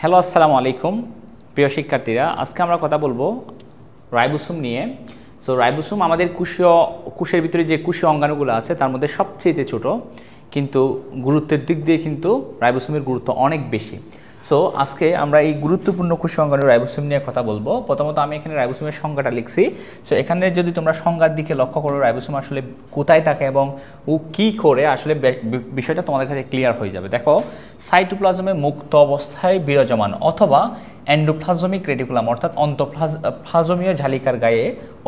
Hello আসসালামু আলাইকুম প্রিয় শিক্ষার্থীরা, আজকে আমরা কথা বলবো রাইবোসোম নিয়ে। সো রাইবোসোম আমাদের কোষের ভিতরে যে কোষীয় অঙ্গাণুগুলো আছে তার মধ্যে সবচেয়ে ছোট, কিন্তু গুরুত্বের দিক দিয়ে কিন্তু রাইবোসোমের গুরুত্ব অনেক বেশি। সো আজকে আমরা এই গুরুত্বপূর্ণ কোষীয় অঙ্গাণু রাইবোসোম নিয়ে কথা বলবো। প্রথমত আমি এখানে রাইবোসোমের সংজ্ঞাটা লিখছি। সো এখানে যদি তোমরা সংজ্ঞার দিকে লক্ষ্য করো, রাইবোসোম আসলে কোথায় থাকে এবং ও কী করে, আসলে বিষয়টা তোমাদের কাছে ক্লিয়ার হয়ে যাবে। দেখো, সাইটোপ্লাজমে মুক্ত অবস্থায় বিরাজমান অথবা এন্ডোপ্লাজমিক রেটিকুলাম অর্থাৎ অন্তঃপ্লাজমীয় জালিকার গায়ে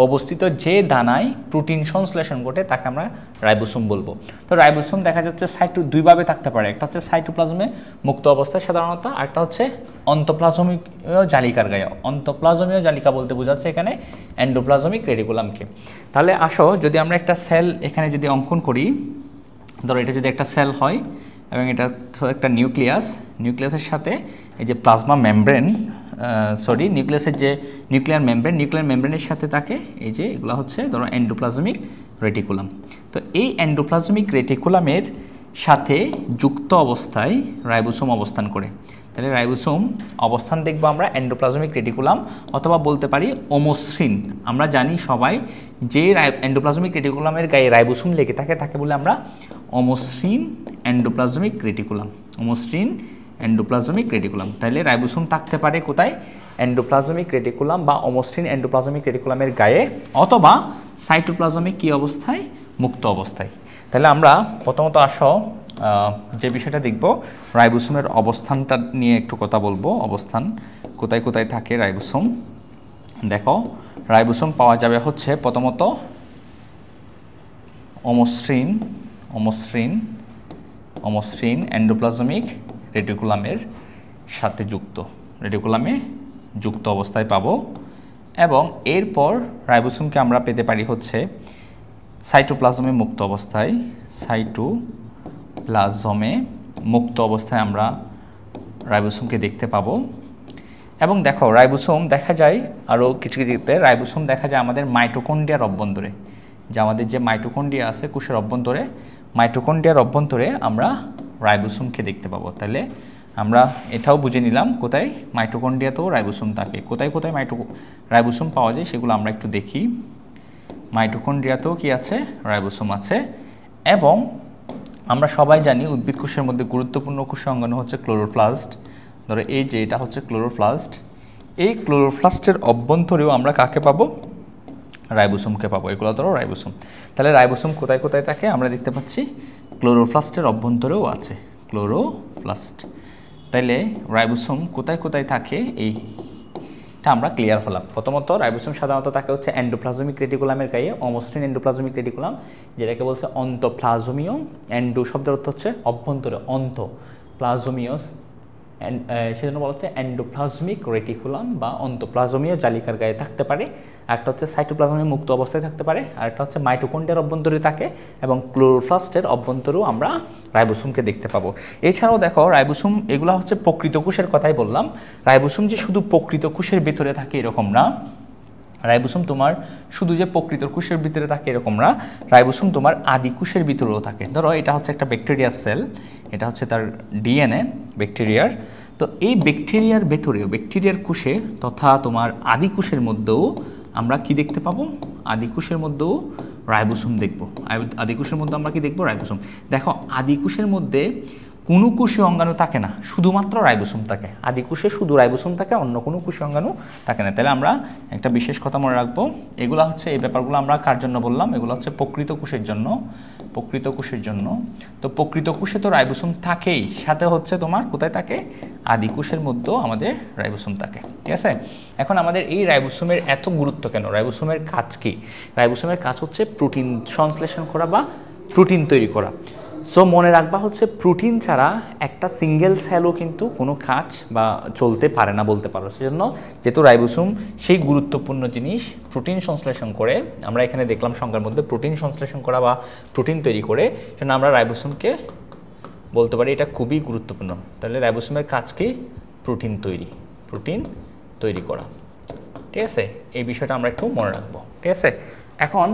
অবস্থিত যে দানায় প্রোটিন সংশ্লেষণ ঘটে তাকে আমরা রাইবোসোম বলবো। তো রাইবোসোম দেখা যাচ্ছে দুইভাবে থাকতে পারে, একটা হচ্ছে সাইটোপ্লাজমে মুক্ত অবস্থায় সাধারণত, আরেকটা হচ্ছে অন্তঃপ্লাজমীয় জালিকার গায়ে। অন্তঃপ্লাজমীয় জালিকা বলতে বোঝাচ্ছে এখানে এন্ডোপ্লাজমিক রেটিকুলামকে। তাহলে আসো, যদি আমরা একটা সেল এখানে যদি অঙ্কন করি, ধরো এটা যদি একটা সেল হয় এবং এটা একটা নিউক্লিয়াসের সাথে এই যে প্লাজমা মেমব্রেন, নিউক্লিয়াসের যে নিউক্লিয়ার মেমব্রেনের সাথে থাকে এই যে এগুলো হচ্ছে ধরো এন্ডোপ্লাজমিক রেটিকুলাম। তো এই এন্ডোপ্লাজমিক রেটিকুলামের সাথে যুক্ত অবস্থায় রাইবোসোম অবস্থান করে। তাহলে রাইবোসোম অবস্থান দেখবো আমরা এন্ডোপ্লাজমিক রেটিকুলাম, অথবা বলতে পারি অমসৃণ। আমরা জানি সবাই যে এন্ডোপ্লাজমিক রেটিকুলামের গায়ে রাইবোসোম লেগে থাকে তাকে বলে আমরা অমসৃণ এন্ডোপ্লাজমিক রেটিকুলাম। অমসৃণ এন্ডোপ্লাজমিক রেটিকুলাম। তাহলে রাইবোসোম থাকতে পারে কোথায়? এন্ডোপ্লাজমিক রেটিকুলাম বা অমসৃণ এন্ডোপ্লাজমিক রেটিকুলামের গায়ে, অথবা সাইটোপ্লাজমিক কী অবস্থায়? মুক্ত অবস্থায়। তাহলে আমরা প্রথমত আসো যে বিষয়টা দেখব, রাইবোসোমের অবস্থানটা নিয়ে একটু কথা বলবো। অবস্থান কোথায় কোথায় থাকে রাইবোসোম। দেখো, রাইবোসোম পাওয়া যাবে হচ্ছে প্রথমত অমসৃণ এন্ডোপ্লাজমিক রেটিকুলামের সাথে যুক্ত অবস্থায় পাবো। এবং এরপর রাইবোসোমকে আমরা পেতে পারি হচ্ছে সাইটোপ্লাজমে মুক্ত অবস্থায় আমরা রাইবোসোমকে দেখতে পাবো। এবং দেখো, রাইবোসোম দেখা যায় আরও কিছু কিছুতে রাইবোসোম দেখা যায় আমাদের মাইটোকন্ড্রিয়ার অভ্যন্তরে, যে আমাদের যে মাইটোকন্ড্রিয়া আছে কোষের অভ্যন্তরে, মাইটোকন্ড্রিয়ার অভ্যন্তরে আমরা রাইবোসোমকে দেখতে পাবো। তাহলে আমরা এটাও বুঝে নিলাম কোথায় মাইটোকন্ড্রিয়াতেও রাইবোসোম থাকে। কোথায় কোথায় রাইবোসোম পাওয়া যায় সেগুলো আমরা একটু দেখি। মাইটোকন্ড্রিয়াতেও কি আছে? রাইবোসোম আছে। এবং আমরা সবাই জানি উদ্ভিদ কোষের মধ্যে গুরুত্বপূর্ণ কোষীয় অঙ্গাণু হচ্ছে ক্লোরোপ্লাস্ট। ধরো এই যে এটা হচ্ছে ক্লোরোপ্লাস্ট। এই ক্লোরোপ্লাস্টের অভ্যন্তরেও আমরা কাকে পাবো? রাইবোসোমকে পাবো। এগুলো ধরো রাইবোসোম। তাহলে রাইবোসোম কোথায় কোথায় থাকে আমরা দেখতে পাচ্ছি, ক্লোরোপ্লাস্টের অভ্যন্তরেও আছে ক্লোরোপ্লাস্ট। তাইলে রাইবোসোম কোথায় কোথায় থাকে এইটা আমরা ক্লিয়ার হলাম। প্রথমত রাইবোসোম সাধারণত থাকে হচ্ছে এন্ডোপ্লাজমিক রেটিকুলামের গায়ে, অমসৃণ এন্ডোপ্লাজমিক রেটিকুলাম, যেটাকে বলছে অন্তঃপ্লাজমীয়। এন্ডো শব্দের অর্থ হচ্ছে অভ্যন্তরে, প্লাজমিয়স, সেজন্য বলা হচ্ছে এন্ডোপ্লাজমিক রেটিকুলাম বা অন্তঃপ্লাজমীয় জালিকার গায়ে থাকতে পারে। একটা হচ্ছে সাইটোপ্লাজমে মুক্ত অবস্থায় থাকতে পারে, আর একটা হচ্ছে মাইটোকন্ড্রিয়ার অভ্যন্তরে থাকে, এবং ক্লোরোপ্লাস্টের অভ্যন্তরেও আমরা রাইবোসোমকে দেখতে পাবো। এছাড়াও দেখো, রাইবোসোম এগুলো হচ্ছে প্রকৃত কোষের কথাই বললাম। রাইবোসোম যে শুধু প্রকৃত কোষের ভিতরে থাকে এরকম না। রাইবোসোম তোমার শুধু যে প্রকৃত কোষের ভিতরে থাকে এরকম না, রাইবোসোম তোমার আদি কোষের ভিতরেও থাকে। ধরো এটা হচ্ছে একটা ব্যাকটেরিয়ার সেল, এটা হচ্ছে তার ডিএনএ ব্যাকটেরিয়ার। তো এই ব্যাকটেরিয়ার ভেতরেও, ব্যাকটেরিয়ার কোষে তথা তোমার আদি কোষের মধ্যেও আমরা কি দেখতে পাবো? আদি কোষের মধ্যেও রাইবোসোম দেখবো। আদি কোষের মধ্যে আমরা কি দেখবো? রাইবোসোম। দেখো, আদি কোষের মধ্যে কোনো কোষীয় অঙ্গাণু থাকে না, শুধুমাত্র রাইবোসোম থাকে। আদি কোষে শুধু রাইবোসোম থাকে, অন্য কোনো কোষীয় অঙ্গাণু থাকে না। তাহলে আমরা একটা বিশেষ কথা মনে রাখবো, এগুলো হচ্ছে এই ব্যাপারগুলো আমরা কার জন্য বললাম? এগুলো হচ্ছে প্রকৃত কোষের জন্য। তো প্রকৃত কোষে তো রাইবোসোম থাকেই, সাথে হচ্ছে তোমার কোথায় থাকে? আদি কোষের মধ্যেও আমাদের রাইবোসোম থাকে। ঠিক আছে? এখন আমাদের এই রাইবোসোমের এত গুরুত্ব কেন? রাইবোসোমের কাজ কি? রাইবোসোমের কাজ হচ্ছে প্রোটিন সংশ্লেষণ করা বা প্রোটিন তৈরি করা। সো মনে রাখবা হচ্ছে প্রোটিন ছাড়া একটা সিঙ্গেল সেলও কিন্তু কোনো কাজ বা চলতে পারে না বলতে পারো। সেজন্য যেহেতু রাইবোসোম সেই গুরুত্বপূর্ণ জিনিস, প্রোটিন সংশ্লেষণ করে, আমরা এখানে দেখলাম সংখ্যার মধ্যে প্রোটিন সংশ্লেষণ করা বা প্রোটিন তৈরি করে, সেজন্য আমরা রাইবোসোমকে বলতে পারি এটা খুবই গুরুত্বপূর্ণ। তাহলে রাইবোসোমের কাজ কি? প্রোটিন তৈরি করা। ঠিক আছে? এই বিষয়টা আমরা একটু মনে রাখবো। ঠিক আছে? এখন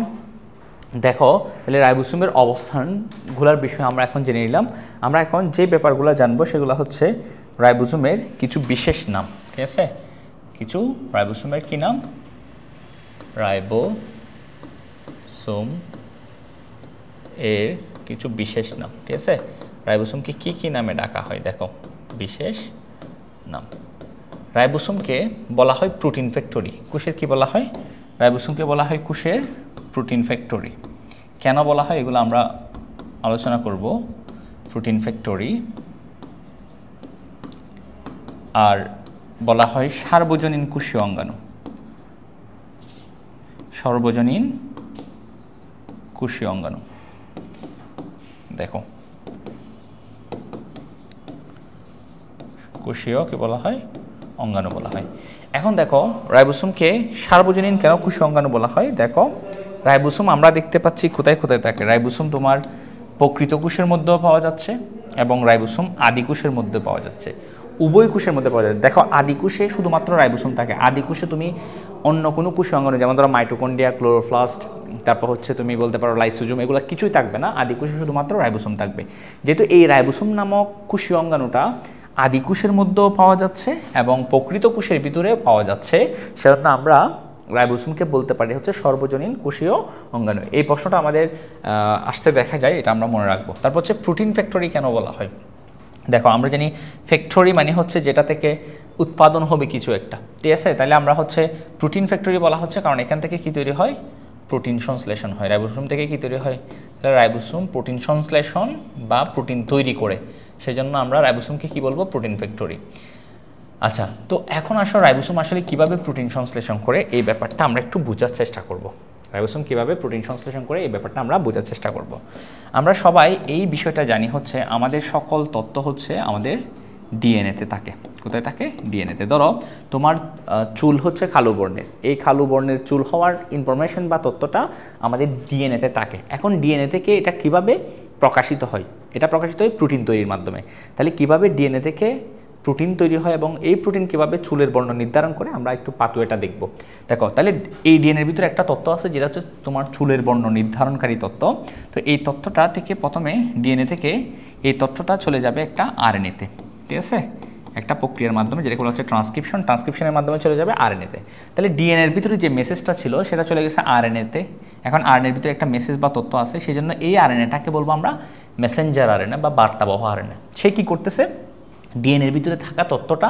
দেখো, তাহলে রাইবোসোমের অবস্থানগুলোর বিষয়ে আমরা এখন জেনে নিলাম। আমরা এখন যে ব্যাপারগুলো জানবো সেগুলো হচ্ছে রাইবোসোমের কিছু বিশেষ নাম, ঠিক আছে? কিছু রাইবোসোমের কি নাম? রাইবোসোম এর কিছু বিশেষ নাম, ঠিক আছে? রাইবোসোমকে কি কি নামে ডাকা হয় দেখো, বিশেষ নাম। রাইবোসোমকে বলা হয় প্রোটিন ফ্যাক্টরি। কোষের কি বলা হয়? রাইবোসোমকে বলা হয় কোষের প্রোটিন ফ্যাক্টরি। কেন বলা হয় এগুলো আমরা আলোচনা করব। প্রোটিন ফ্যাক্টরি আর বলা হয় সার্বজনীন কোষীয় অঙ্গাণু। সর্বজনীন কোষীয় অঙ্গাণু। দেখো কোষীয় কি বলা হয়? অঙ্গাণু বলা হয়। এখন দেখো রাইবোসোমকে সার্বজনীন কেন কোষীয় অঙ্গাণু বলা হয়? দেখো রাইবোসোম আমরা দেখতে পাচ্ছি কোথায় কোথায় থাকে। রাইবোসোম তোমার প্রকৃত কোষের মধ্যেও পাওয়া যাচ্ছে এবং রাইবোসোম আদি কোষের মধ্যে পাওয়া যাচ্ছে, উভয় কোষের মধ্যে পাওয়া যাচ্ছে। দেখো আদি কোষে শুধুমাত্র রাইবোসোম থাকে। আদি কোষে তুমি অন্য কোনো কোষীয় অঙ্গাণু যেমন ধরো মাইটোকন্ড্রিয়া, ক্লোরোপ্লাস্ট, তারপর হচ্ছে তুমি বলতে পারো লাইসোজোম, এগুলো কিছুই থাকবে না। আদি কোষে শুধুমাত্র রাইবোসোম থাকবে। যেহেতু এই রাইবোসোম নামক কোষীয় অঙ্গাণুটা আদি কোষের মধ্যেও পাওয়া যাচ্ছে এবং প্রকৃত কোষের ভিতরেও পাওয়া যাচ্ছে, সেজন্য আমরা রাইবোসোমকে বলতে পারি হচ্ছে সর্বজনীন কোষীয় অঙ্গাণু। এই প্রশ্নটা আমাদের আসতে দেখা যায়, এটা আমরা মনে রাখবো। তারপর হচ্ছে প্রোটিন ফ্যাক্টরি কেন বলা হয়? দেখো আমরা জানি ফ্যাক্টরি মানে হচ্ছে যেটা থেকে উৎপাদন হবে কিছু একটা, ঠিক আছে? তাহলে আমরা হচ্ছে প্রোটিন ফ্যাক্টরি বলা হচ্ছে কারণ এখান থেকে কি তৈরি হয়? প্রোটিন সংশ্লেষণ হয়। রাইবোসোম থেকে কি তৈরি হয়? তাহলে রাইবোসোম প্রোটিন সংশ্লেষণ বা প্রোটিন তৈরি করে, সেজন্য আমরা রাইবোসোমকে কি বলবো? Protein factory. আচ্ছা, তো এখন আসলে রাইবোসোম আসলে কিভাবে প্রোটিন সংশ্লেষণ করে এই ব্যাপারটা আমরা একটু বোঝার চেষ্টা করব। রাইবোসোম কিভাবে প্রোটিন সংশ্লেষণ করে এই ব্যাপারটা আমরা বোঝার চেষ্টা করব। আমরা সবাই এই বিষয়টা জানি হচ্ছে আমাদের সকল তথ্য হচ্ছে আমাদের ডিএনএতে থাকে। কোথায় থাকে? ডিএনএতে। ধরো তোমার চুল হচ্ছে কালো বর্ণের, এই কালো বর্ণের চুল হওয়ার ইনফরমেশন বা তথ্যটা আমাদের ডিএনএতে থাকে। এখন ডিএনএ থেকে এটা কিভাবে প্রকাশিত হয়? এটা প্রকাশিত হয় প্রোটিন তৈরির মাধ্যমে। তাহলে কিভাবে ডিএনএ থেকে প্রোটিন তৈরি হয় এবং এই প্রোটিন কীভাবে চুলের বর্ণ নির্ধারণ করে আমরা একটু পাতুয়াটা দেখব। দেখো তাহলে এই ডিএনএর ভিতরে একটা তথ্য আছে যেটা হচ্ছে তোমার চুলের বর্ণ নির্ধারণকারী তথ্য। তো এই তথ্যটা থেকে প্রথমে ডিএনএ থেকে এই তথ্যটা চলে যাবে একটা আরএনএতে, ঠিক আছে? একটা প্রক্রিয়ার মাধ্যমে যেটা হচ্ছে ট্রান্সক্রিপশন, ট্রান্সক্রিপশনের মাধ্যমে চলে যাবে আরএনএতে। তাহলে ডিএনএর ভিতরে যে মেসেজটা ছিল সেটা চলে গেছে আরএনএতে। এখন আরএনএর ভিতরে একটা মেসেজ বা তথ্য আছে, সেই জন্য এই আরএনএটাকে বলবো আমরা মেসেঞ্জার আরএনএ বা বার্তাবহ আরএনএ। সে কি করতেছে? ডিএনএর ভিতরে থাকা তথ্যটা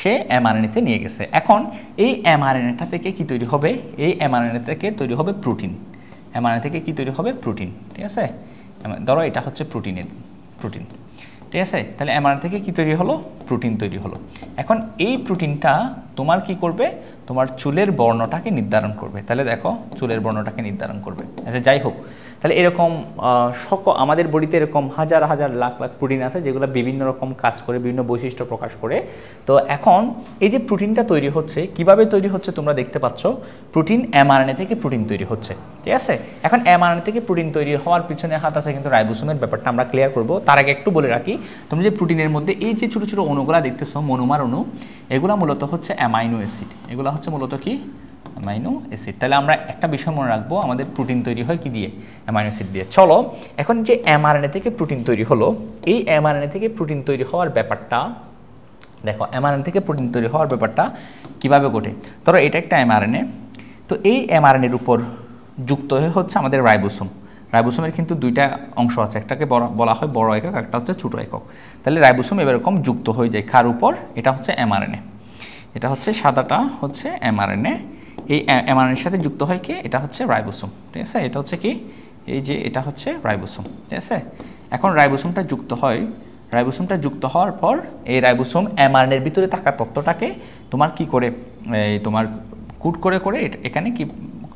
সে এমআরএনএতে নিয়ে গেছে। এখন এই এমআরএনএটা থেকে কি তৈরি হবে? এই এমআরএনএ থেকে তৈরি হবে প্রোটিন। এমআরএনএ থেকে কি তৈরি হবে? প্রোটিন, ঠিক আছে? ধরো এটা হচ্ছে প্রোটিন, ঠিক আছে? তাহলে এমআরএনএ থেকে কি তৈরি হলো? প্রোটিন তৈরি হলো। এখন এই প্রোটিনটা তোমার কি করবে? তোমার চুলের বর্ণটাকে নির্ধারণ করবে। তাহলে দেখো চুলের বর্ণটাকে নির্ধারণ করবে। আচ্ছা যাই হোক, তাহলে এরকম আমাদের বডিতে এরকম হাজার হাজার লাখ লাখ প্রোটিন আছে যেগুলো বিভিন্ন রকম কাজ করে, বিভিন্ন বৈশিষ্ট্য প্রকাশ করে। তো এখন এই যে প্রোটিনটা তৈরি হচ্ছে, কিভাবে তৈরি হচ্ছে তোমরা দেখতে পাচ্ছ, প্রোটিন এমআরএনএ থেকে প্রোটিন তৈরি হচ্ছে, ঠিক আছে? এখন এমআরএনএ থেকে প্রোটিন তৈরি হওয়ার পিছনে হাত আছে কিন্তু রাইবোসোমের, ব্যাপারটা আমরা ক্লিয়ার করব। তার আগে একটু বলে রাখি, তোমরা যে প্রোটিনের মধ্যে এই যে ছোটো ছোটো অণুগুলা দেখতেছো, মনোমার অণু, এগুলো মূলত হচ্ছে অ্যামাইনো অ্যাসিড। এগুলো হচ্ছে মূলত কি? Amino acid. তাহলে আমরা একটা বিষয় মনে রাখবো, আমাদের প্রোটিন তৈরি হয় কি দিয়ে? অ্যামাইনো অ্যাসিড দিয়ে। চলো এখন যে এমআরএনএ থেকে প্রোটিন তৈরি হলো, এই এমআরএনএ থেকে প্রোটিন তৈরি হওয়ার ব্যাপারটা দেখো, এমআরএনএ থেকে প্রোটিন তৈরি হওয়ার ব্যাপারটা কিভাবে ঘটে। ধরো এটা একটা এমআরএনএ, তো এই এমআরএনএর উপর যুক্ত হচ্ছে আমাদের রাইবোসোম। রাইবোসোমের কিন্তু দুইটা অংশ আছে, একটাকে বলা হয় বড় একক, একটা হচ্ছে ছোটো একক। তাহলে রাইবোসোম এরকম যুক্ত হয়ে যায় কার উপর? এটা হচ্ছে এমআরএনএ, এটা হচ্ছে সাদাটা হচ্ছে এমআরএনএ। এই এমআরএনএর সাথে যুক্ত হয় কি? এটা হচ্ছে রাইবোসোম, ঠিক আছে? এটা হচ্ছে কি? এই যে এটা হচ্ছে রাইবোসোম, ঠিক আছে? এখন রাইবোসোমটা যুক্ত হয়, রাইবোসোমটা যুক্ত হওয়ার পর এই রাইবোসোম এমআরএনএর ভিতরে থাকা তথ্যটাকে তোমার কি করে, এই তোমার কুট করে করে এখানে কি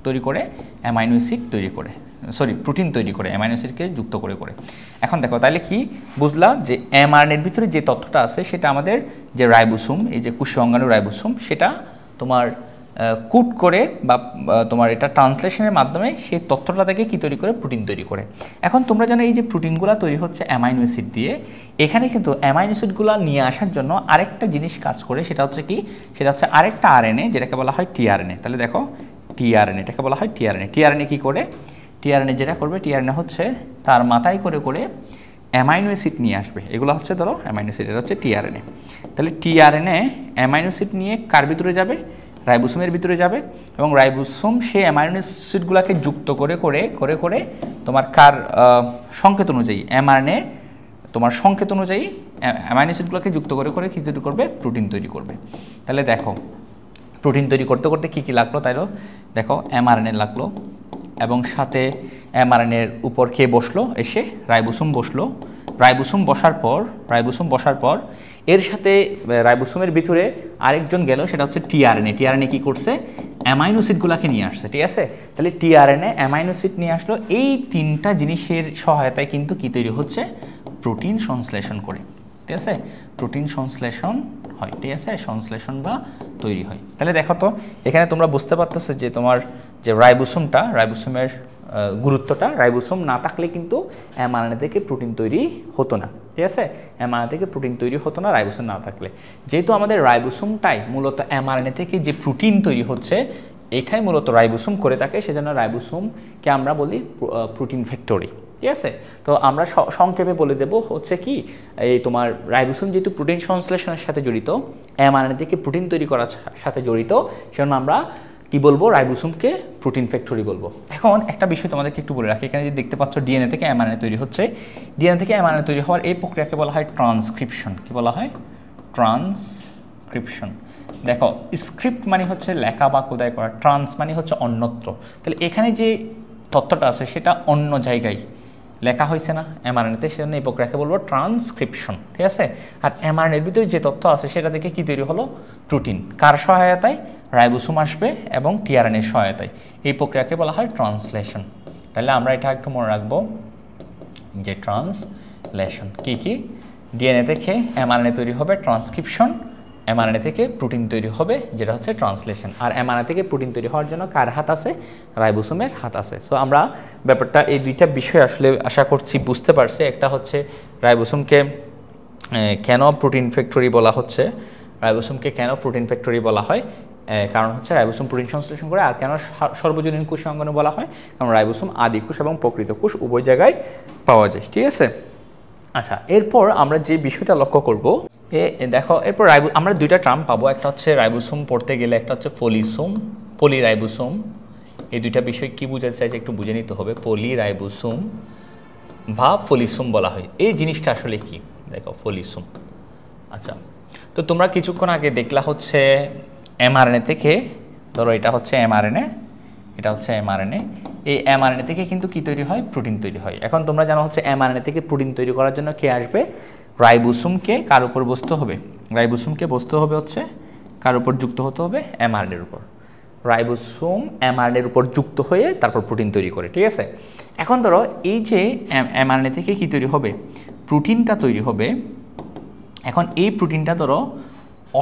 তৈরি করে? অ্যামাইনো অ্যাসিড তৈরি করে, সরি প্রোটিন তৈরি করে, অ্যামাইনো অ্যাসিডকে যুক্ত করে করে। এখন দেখো তাহলে কি বুঝলা, যে এমআরএনএর ভিতরে যে তথ্যটা আছে সেটা আমাদের যে রাইবোসোম, এই যে কোষীয় অঙ্গাণু রাইবোসোম, সেটা তোমার কুট করে বা তোমার এটা ট্রান্সলেশনের মাধ্যমে সেই তথ্যটা থেকে কি তৈরি করে? প্রোটিন তৈরি করে। এখন তোমরা জানো এই যে প্রোটিনগুলো তৈরি হচ্ছে অ্যামাইনো অ্যাসিড দিয়ে, এখানে কিন্তু অ্যামাইনো অ্যাসিডগুলো নিয়ে আসার জন্য আরেকটা জিনিস কাজ করে, সেটা হচ্ছে কি? সেটা হচ্ছে আরেকটা আরএনএ, যেটাকে বলা হয় টিআরএনএ। তাহলে দেখো টিআরএনএ, এটাকে বলা হয় টিআরএনএ। টিআরএনএ কী করে? টিআরএনএ যেটা করবে, টিআরএনএ হচ্ছে তার মাথায় করে করে অ্যামাইনো অ্যাসিড নিয়ে আসবে। এগুলো হচ্ছে ধরো অ্যামাইনো অ্যাসিড, এটা হচ্ছে টিআরএনএ। তাহলে টিআরএনএ অ্যামাইনো অ্যাসিড নিয়ে কার ভিতরে যাবে? রাইবোসোমের ভিতরে যাবে, এবং রাইবোসোম সেই অ্যামাইনো অ্যাসিডগুলোকে যুক্ত করে করে করে করে তোমার কার সংকেত অনুযায়ী এমআরএনএ তোমার সংকেত অনুযায়ী অ্যামাইনো অ্যাসিডগুলোকে যুক্ত করে করে কী তৈরি করবে? প্রোটিন তৈরি করবে। তাহলে দেখো প্রোটিন তৈরি করতে করতে কী কী লাগলো? তাইলো দেখো এমআরএনএ লাগলো, এবং সাথে এমআরএনএর উপর কে বসলো? এসে রাইবোসোম বসলো। রাইবোসোম বসার পর এর সাথে রাইবোসোমের ভিতরে আরেকজন গেল, সেটা হচ্ছে টিআরএনএ। টিআরএনএ কী করছে? অ্যামাইনো অ্যাসিডগুলোকে নিয়ে আসছে, ঠিক আছে? তাহলে টিআরএনএ অ্যামাইনো অ্যাসিড নিয়ে আসলো। এই তিনটা জিনিসের সহায়তায় কিন্তু কী তৈরি হচ্ছে? প্রোটিন সংশ্লেষণ করে, ঠিক আছে? প্রোটিন সংশ্লেষণ হয়, ঠিক আছে? সংশ্লেষণ বা তৈরি হয়। তাহলে দেখো তো এখানে তোমরা বুঝতে পারতেছো যে তোমার যে রাইবোসোমের গুরুত্বটা, রাইবোসোম না থাকলে কিন্তু এমআরএনএ থেকে প্রোটিন তৈরি হতো না, ঠিক আছে? এমআরএনএ থেকে প্রোটিন তৈরি হতো না রাইবোসোম না থাকলে। যেহেতু আমাদের রাইবোসোমটাই মূলত এমআরএনএ থেকে যে প্রোটিন তৈরি হচ্ছে, এটাই মূলত রাইবোসোম করে থাকে, সেজন্য রাইবোসোমকে আমরা বলি প্রোটিন ফ্যাক্টরি, ঠিক আছে? তো আমরা সংক্ষেপে বলে দেব হচ্ছে কি, এই তোমার রাইবোসোম যেহেতু প্রোটিন সংশ্লেষণের সাথে জড়িত, এমআরএনএ থেকে প্রোটিন তৈরি করার সাথে জড়িত, সেজন্য আমরা কি বলবো? রাইবোসোমকে প্রোটিন ফ্যাক্টরি বলবো। এখন একটা বিষয় তোমাদেরকে একটু বলে রাখি, এখানে যে দেখতে পাচ্ছ ডিএনএ থেকে এমআরএনএ তৈরি হচ্ছে, ডিএনএ থেকে এমআরএনএ তৈরি হওয়ার এই প্রক্রিয়াকে বলা হয় ট্রান্সক্রিপশন। কি বলা হয়? ট্রান্সক্রিপশন। দেখো স্ক্রিপ্ট মানে হচ্ছে লেখা বা খোদাই করা, ট্রান্স মানে হচ্ছে অন্যত্র। তাহলে এখানে যে তথ্যটা আছে সেটা অন্য জায়গায় লেখা হয়েছে না এমআরএনএতে, সেজন্য এই প্রক্রিয়াকে বলবো ট্রান্সক্রিপশন, ঠিক আছে? আর এমআরএনএর ভিতরে যে তথ্য আছে সেটা থেকে কি তৈরি হলো? প্রোটিন। কার সহায়তায়? রাইবোসোম আসবে এবং টিআরএনএর সহায়তায়। এই প্রক্রিয়াকে বলা হয় ট্রান্সলেশন। তাহলে আমরা এটা একটু মনে রাখবো যে ট্রান্সলেশন কি কি? ডিএনএ থেকে এমআরএনএ তৈরি হবে ট্রান্সক্রিপশন, এমআরএনএ থেকে প্রোটিন তৈরি হবে যেটা হচ্ছে ট্রান্সলেশন। আর এমআরএনএ থেকে প্রোটিন তৈরি হওয়ার জন্য কার হাত আছে? রাইবোসোমের হাত আছে। সো আমরা ব্যাপারটা এই দুইটা বিষয় আসলে আশা করছি বুঝতে পারছি। একটা হচ্ছে রাইবোসোমকে কেন প্রোটিন ফ্যাক্টরি বলা হচ্ছে, রাইবোসোমকে কেন প্রোটিন ফ্যাক্টরি বলা হয়, কারণ হচ্ছে রাইবোসোম প্রোটিন সংশ্লেষণ করে। আর কেন সর্বজনীন কোষ অঙ্গনে বলা হয়? কারণ রাইবোসোম আদি কোষ এবং প্রকৃত কোষ উভয় জায়গায় পাওয়া যায়, ঠিক আছে? আচ্ছা, এরপর আমরা যে বিষয়টা লক্ষ্য করব, দেখো এরপর আমরা দুইটা টার্ম পাবো। একটা হচ্ছে রাইবোসোম পড়তে গেলে একটা হচ্ছে পলিসোম, পলিরাইবোসোম। এই দুইটা বিষয় কি বোঝাতে চাইছে একটু বুঝে নিতে হবে। পলিরাইবোসোম বা পলিসোম বলা হয়, এই জিনিসটা আসলে কি? দেখো পলিসোম। আচ্ছা, তো তোমরা কিছুক্ষণ আগে দেখলা হচ্ছে এমআরএনএ থেকে, ধরো এটা হচ্ছে এমআরএনএ, এটা হচ্ছে এমআরএনএ। এই এমআরএনএ থেকে কিন্তু কি তৈরি হয়? প্রোটিন তৈরি হয়। এখন তোমরা জানো হচ্ছে এমআরএনএ থেকে প্রোটিন তৈরি করার জন্য কে আসবে? রাইবোসোমকে কার উপর বসতে হবে? রাইবোসোমকে বসতে হবে হচ্ছে কার উপর যুক্ত হতে হবে? এমআরএনএর উপর। রাইবোসোম এমআরএনএর উপর যুক্ত হয়ে তারপর প্রোটিন তৈরি করে, ঠিক আছে? এখন ধরো এই যে এমআরএনএ থেকে কি তৈরি হবে? প্রোটিনটা তৈরি হবে। এখন এই প্রোটিনটা ধরো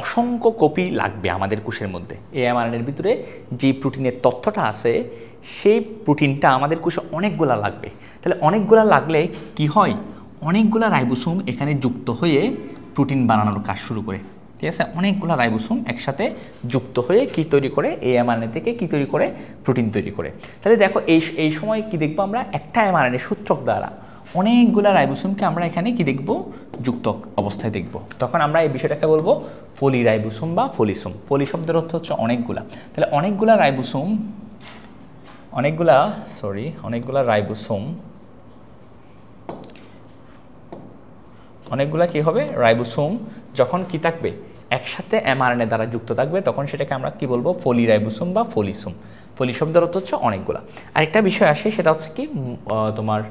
অসংখ্য কপি লাগবে আমাদের কোষের মধ্যে। এই এমআরএনএর ভিতরে যে প্রোটিনের তথ্যটা আছে সেই প্রোটিনটা আমাদের কোষে অনেকগুলা লাগবে। তাহলে অনেকগুলা লাগলে কি হয়? অনেকগুলা রাইবোসোম এখানে যুক্ত হয়ে প্রোটিন বানানোর কাজ শুরু করে, ঠিক আছে? অনেকগুলা রাইবোসোম একসাথে যুক্ত হয়ে কি তৈরি করে? এই এমআরএনএ থেকে কি তৈরি করে? প্রোটিন তৈরি করে। তাহলে দেখো এই সময় কি দেখবো আমরা? একটা এমআরএনএ সূচক দ্বারা অনেকগুলা রাইবোসোমকে আমরা এখানে কি দেখব? যুক্ত অবস্থায় দেখব। তখন আমরা এই বিষয়টাকে বলবো পলিরাইবোসোম বা পলিসোম। পলি শব্দের অর্থ হচ্ছে অনেকগুলা। তাহলে অনেকগুলা রাইবোসোম কি হবে? রাইবোসোম যখন কি থাকবে? একসাথে এমআরএনএ দ্বারা যুক্ত থাকবে, তখন সেটাকে আমরা কি বলবো? পলিরাইবোসোম বা পলিসোম। পলি শব্দের অর্থ হচ্ছে অনেকগুলা। আরেকটা বিষয় আসে, সেটা হচ্ছে কি তোমার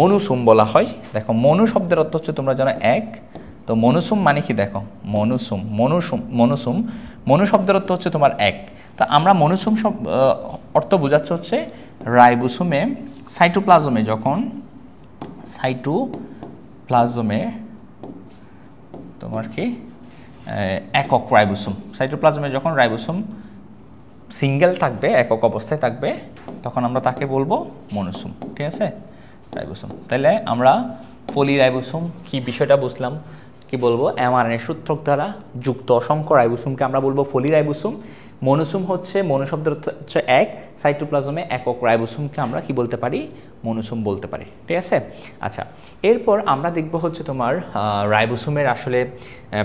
মনুসোম বলা হয়। দেখো মনু শব্দের অর্থ হচ্ছে তোমরা জানো এক, তো মনুসোম মানে কি? দেখো মনু শব্দের অর্থ হচ্ছে তোমার এক। তা আমরা মনুসোম অর্থ বোঝাচ্ছে হচ্ছে রাইবোসোমে সাইটোপ্লাজমে যখন তোমার কি একক রাইবোসোম, সাইটোপ্লাজমে যখন রাইবোসোম সিঙ্গেল থাকবে, একক অবস্থায় থাকবে, তখন আমরা তাকে বলবো মনুসোম, ঠিক আছে? রাইবোসোম। তাহলে আমরা পলিরাইবোসোম কি বিষয়টা বুঝলাম, কি বলবো এমআরএনএ সূত্রক দ্বারা যুক্ত অসংখ্য রাইবোসোমকে আমরা বলবো পলিরাইবোসোম। মনোসোম হচ্ছে মনোশব্দের হচ্ছে এক, সাইটোপ্লাজমে একক রাইবোসোমকে আমরা কি বলতে পারি মনোসোম বলতে পারি, ঠিক আছে। আচ্ছা, এরপর আমরা দেখব হচ্ছে তোমার রাইবোসোমের আসলে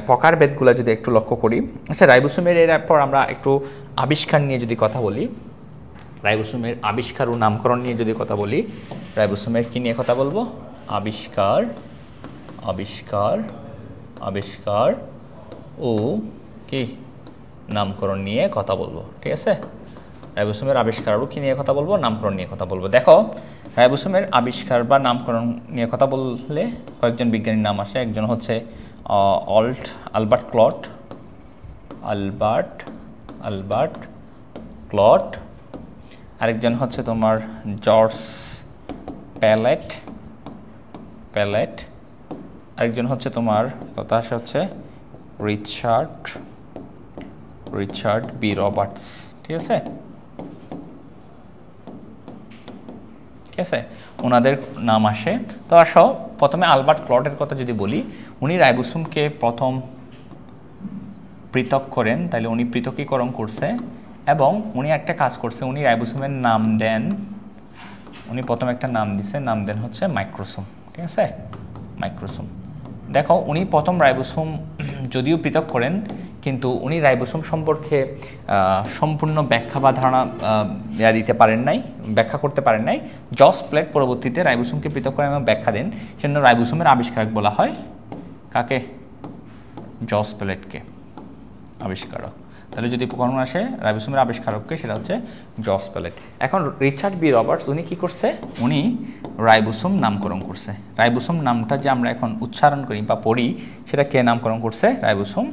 প্রকারভেদগুলো যদি একটু লক্ষ্য করি। আচ্ছা, রাইবোসোমের এরপর আমরা একটু আবিষ্কার নিয়ে যদি কথা বলি, রাইবোসোমের আবিষ্কার ও নামকরণ নিয়ে যদি কথা বলি, রাইবোসোমের কি নিয়ে কথা বলবো আবিষ্কার আবিষ্কার আবিষ্কার ও কি নামকরণ নিয়ে কথা বলবো, ঠিক আছে। রাইবোসোমের আবিষ্কার ও কি নিয়ে কথা বলবো নামকরণ নিয়ে কথা বলবো। দেখো রাইবোসোমের আবিষ্কার বা নামকরণ নিয়ে কথা বললে কয়েকজন বিজ্ঞানীর নাম আসে। একজন হচ্ছে আলবার্ট ক্লট, আরেকজন হচ্ছে তোমার জর্জ প্যালেট, আরেকজন হচ্ছে তোমার কথা আসে হচ্ছে রিচার্ড বি রবার্টস, ঠিক আছে, ঠিক আছে, ওনাদের নাম আসে। তো আসো প্রথমে আলবার্ট ক্লটের কথা যদি বলি, উনি রাইবোসোমকে প্রথম পৃথক করেন, তাহলে উনি পৃথকীকরণ করছে এবং উনি একটা কাজ করছে, উনি রাইবোসোমের নাম দেন, উনি প্রথম একটা নাম দিছে, নাম দেন হচ্ছে মাইক্রোসোম, ঠিক আছে, মাইক্রোসোম। দেখো উনি প্রথম রাইবোসোম যদিও পৃথক করেন, কিন্তু উনি রাইবোসোম সম্পর্কে সম্পূর্ণ ব্যাখ্যা বা ধারণা ব্যাখ্যা করতে পারেন নাই। জর্জ প্যালেট পরবর্তীতে রাইবোসোমকে পৃথক করেন এবং ব্যাখ্যা দেন, সেজন্য রাইবোসোমের আবিষ্কারক বলা হয় কাকে? জর্জ প্যালেটকে আবিষ্কারক। তাহলে যদি কোন আসে রাইবোসোমের আবিষ্কারককে, সেটা হচ্ছে জর্জ প্যালেট। এখন রিচার্ড বি রবার্টস উনি কি করছে? উনি রাইবোসোম নামকরণ করছে। রাইবোসোম নামটা যে আমরা এখন উচ্চারণ করি বা পড়ি, সেটা কে নামকরণ করছে? রাইবোসোম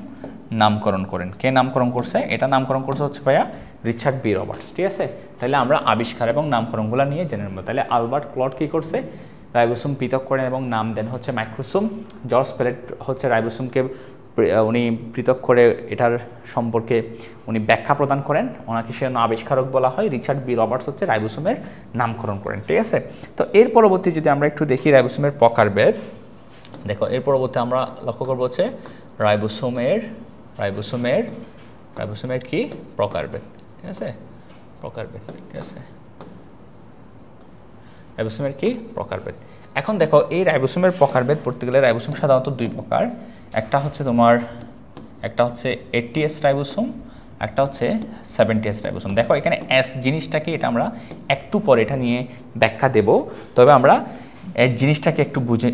নামকরণ করেন। কে নামকরণ করছে? এটা নামকরণ করছে হচ্ছে ভাইয়া রিচার্ড বি রবার্টস, ঠিক আছে। তাহলে আমরা আবিষ্কার এবং নামকরণগুলো নিয়ে জেনে নেব। তাহলে আলবার্ট ক্লট কি করছে? রাইবোসোম পৃথক করেন এবং নাম দেন হচ্ছে মাইক্রোসোম। জর্জ প্যালেট হচ্ছে রাইবোসোমকে উনি পৃথক করে এটার সম্পর্কে উনি ব্যাখ্যা প্রদান করেন, ওনাকে সেজন্য আবিষ্কারক বলা হয়। রিচার্ড বি রবার্টস হচ্ছে রাইবোসোমের নামকরণ করেন, ঠিক আছে। তো এর পরবর্তী যদি আমরা একটু দেখি রাইবোসোমের প্রকারভেদ, দেখো এর পরবর্তী আমরা লক্ষ্য করবো হচ্ছে রাইবোসোমের কি প্রকারভেদ, ঠিক আছে, প্রকারভেদ, ঠিক আছে, রাইবোসোমের কি প্রকারভেদ। এখন দেখো এই রাইবোসোমের প্রকারভেদ পড়তে গেলে রাইবোসোম সাধারণত দুই প্রকার, একটা হচ্ছে 80S রাইবোসোম, একটা হচ্ছে 70S রাইবোসোম। দেখো এখানে এস জিনিসটাকে এটা আমরা একটু পরে এটা নিয়ে ব্যাখ্যা দেব, তবে আমরা এই জিনিসটাকে একটু বুঝে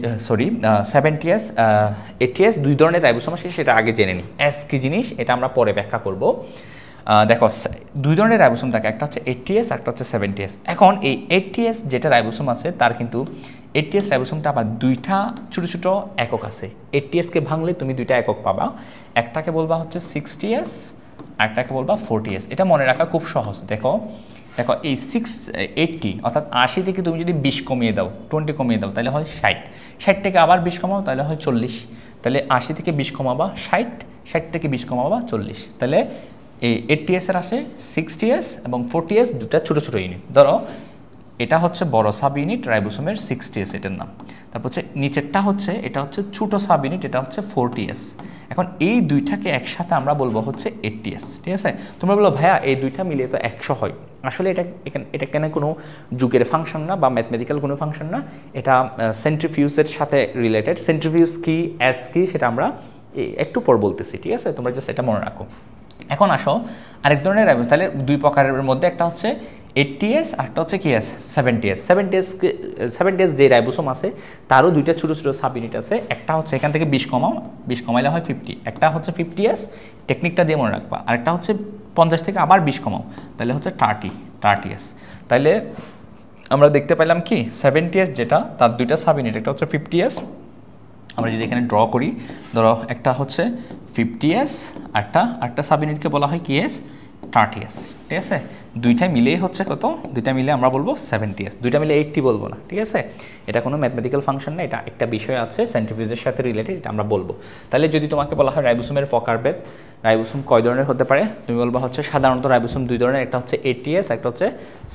70S 80S দুই ধরনের রাইবোসোম আছে, সেটা আগে জেনে নিই। এস কি জিনিস এটা আমরা পরে ব্যাখ্যা করব। দেখো দুই ধরনের রাইবোসোম থাকে, একটা হচ্ছে 80S একটা হচ্ছে 70S। এখন এই 80S যেটা রাইবোসোম আছে তার কিন্তু 80S রাইবোসোমটা আবার দুইটা ছোটো ছোটো একক আছে। 80Sকে ভাঙলে তুমি দুইটা একক পাবা, একটাকে বলবা হচ্ছে 60S, একটাকে বলবা 40S। এটা মনে রাখা খুব সহজ। দেখো এই 80 অর্থাৎ 80 থেকে তুমি যদি 20 কমিয়ে দাও, 20 কমিয়ে দাও, তাহলে হয় 60, 60 থেকে আবার 20 কমাও তাহলে হয় 40, তাহলে 80 থেকে 20 কমাবা 60, 60 থেকে 20 কমাবা 40, তাহলে এই 80S এর আসে 60S এবং 40S দুটা ছোটো ছোটো ইউনিট। ধরো এটা হচ্ছে বড় সাব ইউনিট রাইবোসোমের 60S এটার নাম, তারপর হচ্ছে নিচেরটা হচ্ছে এটা হচ্ছে ছোটো সাব ইউনিট, এটা হচ্ছে 40S। এখন এই দুইটাকে একসাথে আমরা বলবো হচ্ছে 80S, ঠিক আছে। তোমরা বলো ভাইয়া এই দুইটা মিলিয়ে তো 100 হয়, আসলে এটা কেন কোনো যুগের ফাংশন না বা ম্যাথমেটিক্যাল কোনো ফাংশন না, এটা সেন্ট্রিফিউজের সাথে রিলেটেড। সেন্ট্রিফিউজ কি এস কি সেটা আমরা একটু পর বলতেছি, ঠিক আছে, তোমরা জাস্ট এটা মনে রাখো। এখন আসো আরেক ধরনের রাইবোসোম, তাহলে দুই প্রকারের মধ্যে একটা হচ্ছে 80S আর একটা হচ্ছে কি আছে 70S। 70S যে রাইবোসোম আছে তারও দুইটা ছোটো ছোটো সাব ইউনিট আছে, একটা হচ্ছে এখান থেকে 20 কমাও, 20 কমাইলে হয় 50, একটা হচ্ছে 50S, টেকনিকটা দিয়ে মনে রাখবা, আরেকটা হচ্ছে 50 থেকে আবার 20 কমাও, তাহলে হচ্ছে 30S। তাহলে আমরা দেখতে পেলাম কি 70S যেটা তার দুইটা সাব ইউনিট, একটা হচ্ছে 50S, আমরা যদি এখানে ড্র করি, ধরো একটা হচ্ছে 50S, একটা সাব ইউনিটকে বলা হয় কি এস 30S, ঠিক আছে। দুইটা মিলেই হচ্ছে কত? দুইটা মিলে আমরা বলবো 70S, দুইটা মিলে 80 বলবো না, ঠিক আছে। এটা কোনো ম্যাথমেটিক্যাল ফাংশন না, এটা একটা বিষয় আছে সেন্ট্রিফিউজের সাথে রিলেটেড, এটা আমরা বলবো। তাহলে যদি তোমাকে বলা হয় রাইবোসোমের প্রকারভেদ, রাইবোসোম কয় ধরনের হতে পারে, তুমি বলবা হচ্ছে সাধারণত রাইবোসোম দুই ধরনের, একটা হচ্ছে 80S একটা হচ্ছে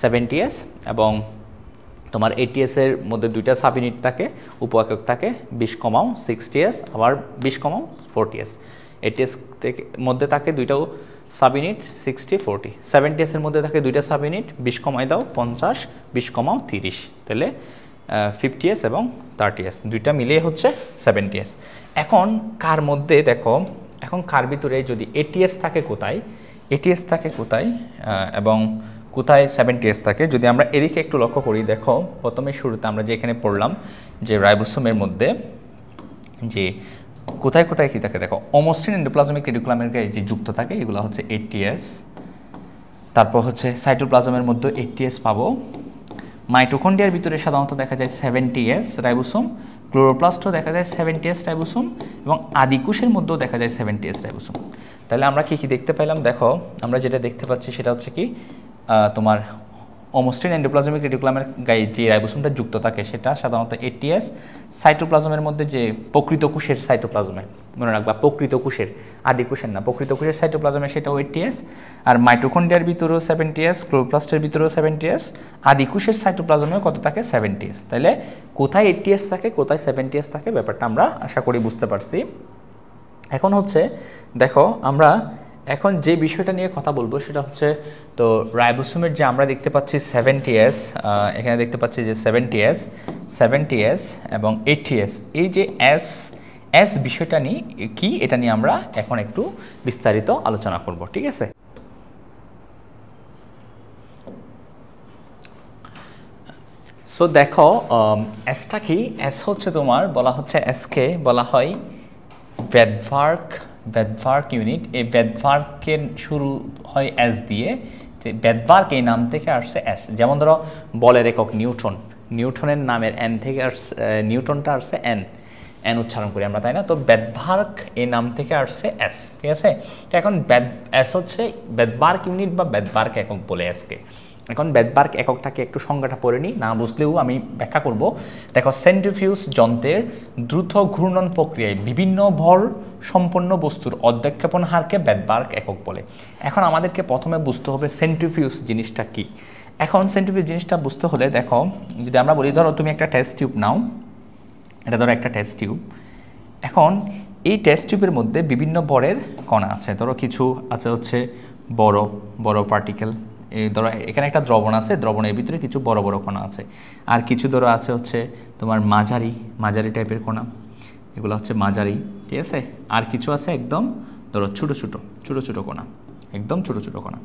70S, এবং তোমার এটিএস এর মধ্যে দুইটা সাব ইউনিট থাকে, উপ একক থাকে 20 কমাও 60s, আবার 20 কমাও 40s। এটিএস থেকে মধ্যে থাকে দুইটা সাব ইউনিট 60 40। 70s এর মধ্যে থাকে দুইটা সাব ইউনিট 20 কমাই দাও 50, 20 কমাও 30, তাহলে 50s এবং 30s দুইটা মিলিয়ে হচ্ছে 70s। এখন কার মধ্যে দেখো, এখন কার ভিতরে যদি এটিএস থাকে কোথায়, এটিএস থাকে কোথায় এবং কোথায় 70s থাকে, যদি আমরা এদিকে একটু লক্ষ্য করি, দেখো প্রথমে শুরুতে আমরা যে এখানে পড়লাম যে রাইবোসোমের মধ্যে যে কোথায় কোথায় কী থাকে, দেখো অমসৃণ এন্ডোপ্লাজমিক রেটিকুলামের গায়ে যে যুক্ত থাকে এগুলো হচ্ছে এটিএস, তারপর হচ্ছে সাইটোপ্লাজমের মধ্যে এটিএস পাবো, মাইটোকন্ড্রিয়ার ভিতরে সাধারণত দেখা যায় 70s রাইবোসোম, ক্লোরোপ্লাস্টও দেখা যায় 70s রাইবোসোম, এবং আদিকোষের মধ্যেও দেখা যায় 70s রাইবোসোম। তাহলে আমরা কি কি দেখতে পেলাম, দেখো আমরা যেটা দেখতে পাচ্ছি সেটা হচ্ছে কি তোমার অমসৃণ এন্ডোপ্লাজমিক রেটিকুলামের গায়ে যে রাইবোসোমটা যুক্ত থাকে সেটা সাধারণত এটিএস, সাইটোপ্লাজমের মধ্যে যে প্রকৃত কোষের সাইটোপ্লাজমের, মনে রাখবা প্রকৃত কোষের, আদি কোষের না, প্রকৃত কোষের সাইটোপ্লাজমের সেটাও এটিএস, আর মাইটোকন্ড্রিয়ার ভিতরেও 70s, ক্লোরোপ্লাস্টের ভিতরেও 70s, আদি কোষের সাইটোপ্লাজমেও কত থাকে 70s। তাহলে কোথায় এটিএস থাকে কোথায় 70s থাকে ব্যাপারটা আমরা আশা করি বুঝতে পারছি। এখন হচ্ছে দেখো আমরা এখন যে বিষয়টা নিয়ে কথা বলবো সেটা হচ্ছে তো রাইবোসোমের যে আমরা দেখতে পাচ্ছি 70s, এখানে দেখতে পাচ্ছি যে 70s এবং 80s, এই যে এস বিষয়টা নিয়ে কি এটা নিয়ে আমরা এখন একটু বিস্তারিত আলোচনা করব, ঠিক আছে। সো দেখো এসটা কি, এস হচ্ছে তোমার বলা হচ্ছে এসকে বলা হয় বেদভার্ক ইউনিট। এই বেদভার্কের শুরু হয় এস দিয়ে, বেদভার্ক এই নাম থেকে আসছে এস। যেমন ধরো বলের একক নিউটন, নিউটনের নামের এন থেকে আসছে, নিউটনটা আসছে এন উচ্চারণ করি আমরা, তাই না? তো বেদভার্ক এই নাম থেকে আসছে এস, ঠিক আছে। তো এখন এস হচ্ছে বেদভার্ক ইউনিট বা বেদভার্ক একক বলে এসকে। এখন বেদভার্ক এককটাকে একটু সংজ্ঞাটা পড়ে নিই, না বুঝলেও আমি ব্যাখ্যা করব। দেখো সেন্ট্রিফিউজ যন্ত্রের দ্রুত ঘূর্ণন প্রক্রিয়ায় বিভিন্ন ভর সম্পন্ন বস্তুর অধ্যক্ষেপণ হারকে বেদভার্ক একক বলে। এখন আমাদেরকে প্রথমে বুঝতে হবে সেন্ট্রিফিউজ জিনিসটা কি। এখন সেন্ট্রিফিউজ জিনিসটা বুঝতে হলে দেখো যদি আমরা বলি, ধরো তুমি একটা টেস্ট টিউব নাও, এটা ধরো একটা টেস্ট টিউব। এখন এই টেস্ট টিউবের মধ্যে বিভিন্ন ভরের কণা আছে, ধরো কিছু আছে হচ্ছে বড় বড় পার্টিকেল, এই ধরো এখানে একটা দ্রবণ আছে, দ্রবণের ভিতরে কিছু বড় বড় কণা আছে, আর কিছু ধরো আছে হচ্ছে তোমার মাঝারি টাইপের কণা, এগুলো হচ্ছে মাঝারি, ঠিক আছে। আর কিছু আছে একদম ধরো ছোট ছোট কণা, একদম ছোট ছোট কণা।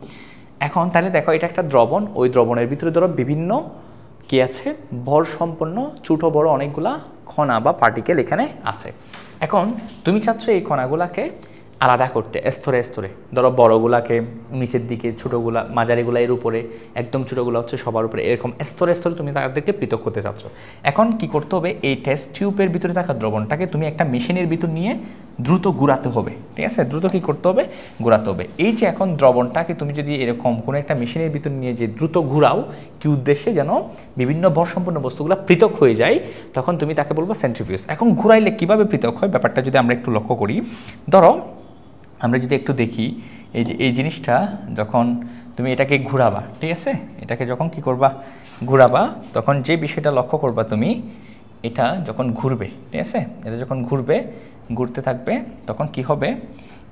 এখন তাহলে দেখো এটা একটা দ্রবণ, ওই দ্রবণের ভিতরে ধরো বিভিন্ন কি আছে, ভর সম্পন্ন ছোট বড় অনেকগুলা কণা বা পার্টিকেল এখানে আছে। এখন তুমি চাচ্ছ এই কণাগুলাকে আলাদা করতে স্তরে স্তরে, ধরো বড়গুলাকে নিচের দিকে, ছোটোগুলা মাঝারিগুলা এর উপরে, একদম ছোটোগুলো হচ্ছে সবার উপরে, এরকম স্তরে স্তরে তুমি তাদেরকে পৃথক করতে চাচ্ছ। এখন কি করতে হবে, এই টেস্ট টিউবের ভিতরে থাকা দ্রবণটাকে তুমি একটা মেশিনের ভিতর নিয়ে দ্রুত ঘুরাতে হবে, ঠিক আছে। দ্রুত কি করতে হবে, ঘুরাতে হবে। এই যে এখন দ্রবণটাকে তুমি যদি এরকম কোনো একটা মেশিনের ভিতর নিয়ে যে দ্রুত ঘুরাও, কি উদ্দেশ্যে, যেন বিভিন্ন ভর সম্পন্ন বস্তুগুলো পৃথক হয়ে যায়, তখন তুমি তাকে বলবো সেন্ট্রিফিউজ। এখন ঘুরাইলে কিভাবে পৃথক হয় ব্যাপারটা যদি আমরা একটু লক্ষ্য করি, ধরো আমরা যদি একটু দেখি, এই যে এই জিনিসটা যখন তুমি এটাকে ঘুরাবা, ঠিক আছে, এটাকে যখন কি করবা, ঘুরাবা, তখন যে বিষয়টা লক্ষ্য করবা তুমি, এটা যখন ঘুরবে, ঠিক আছে, এটা যখন ঘুরতে থাকবে, তখন কি হবে,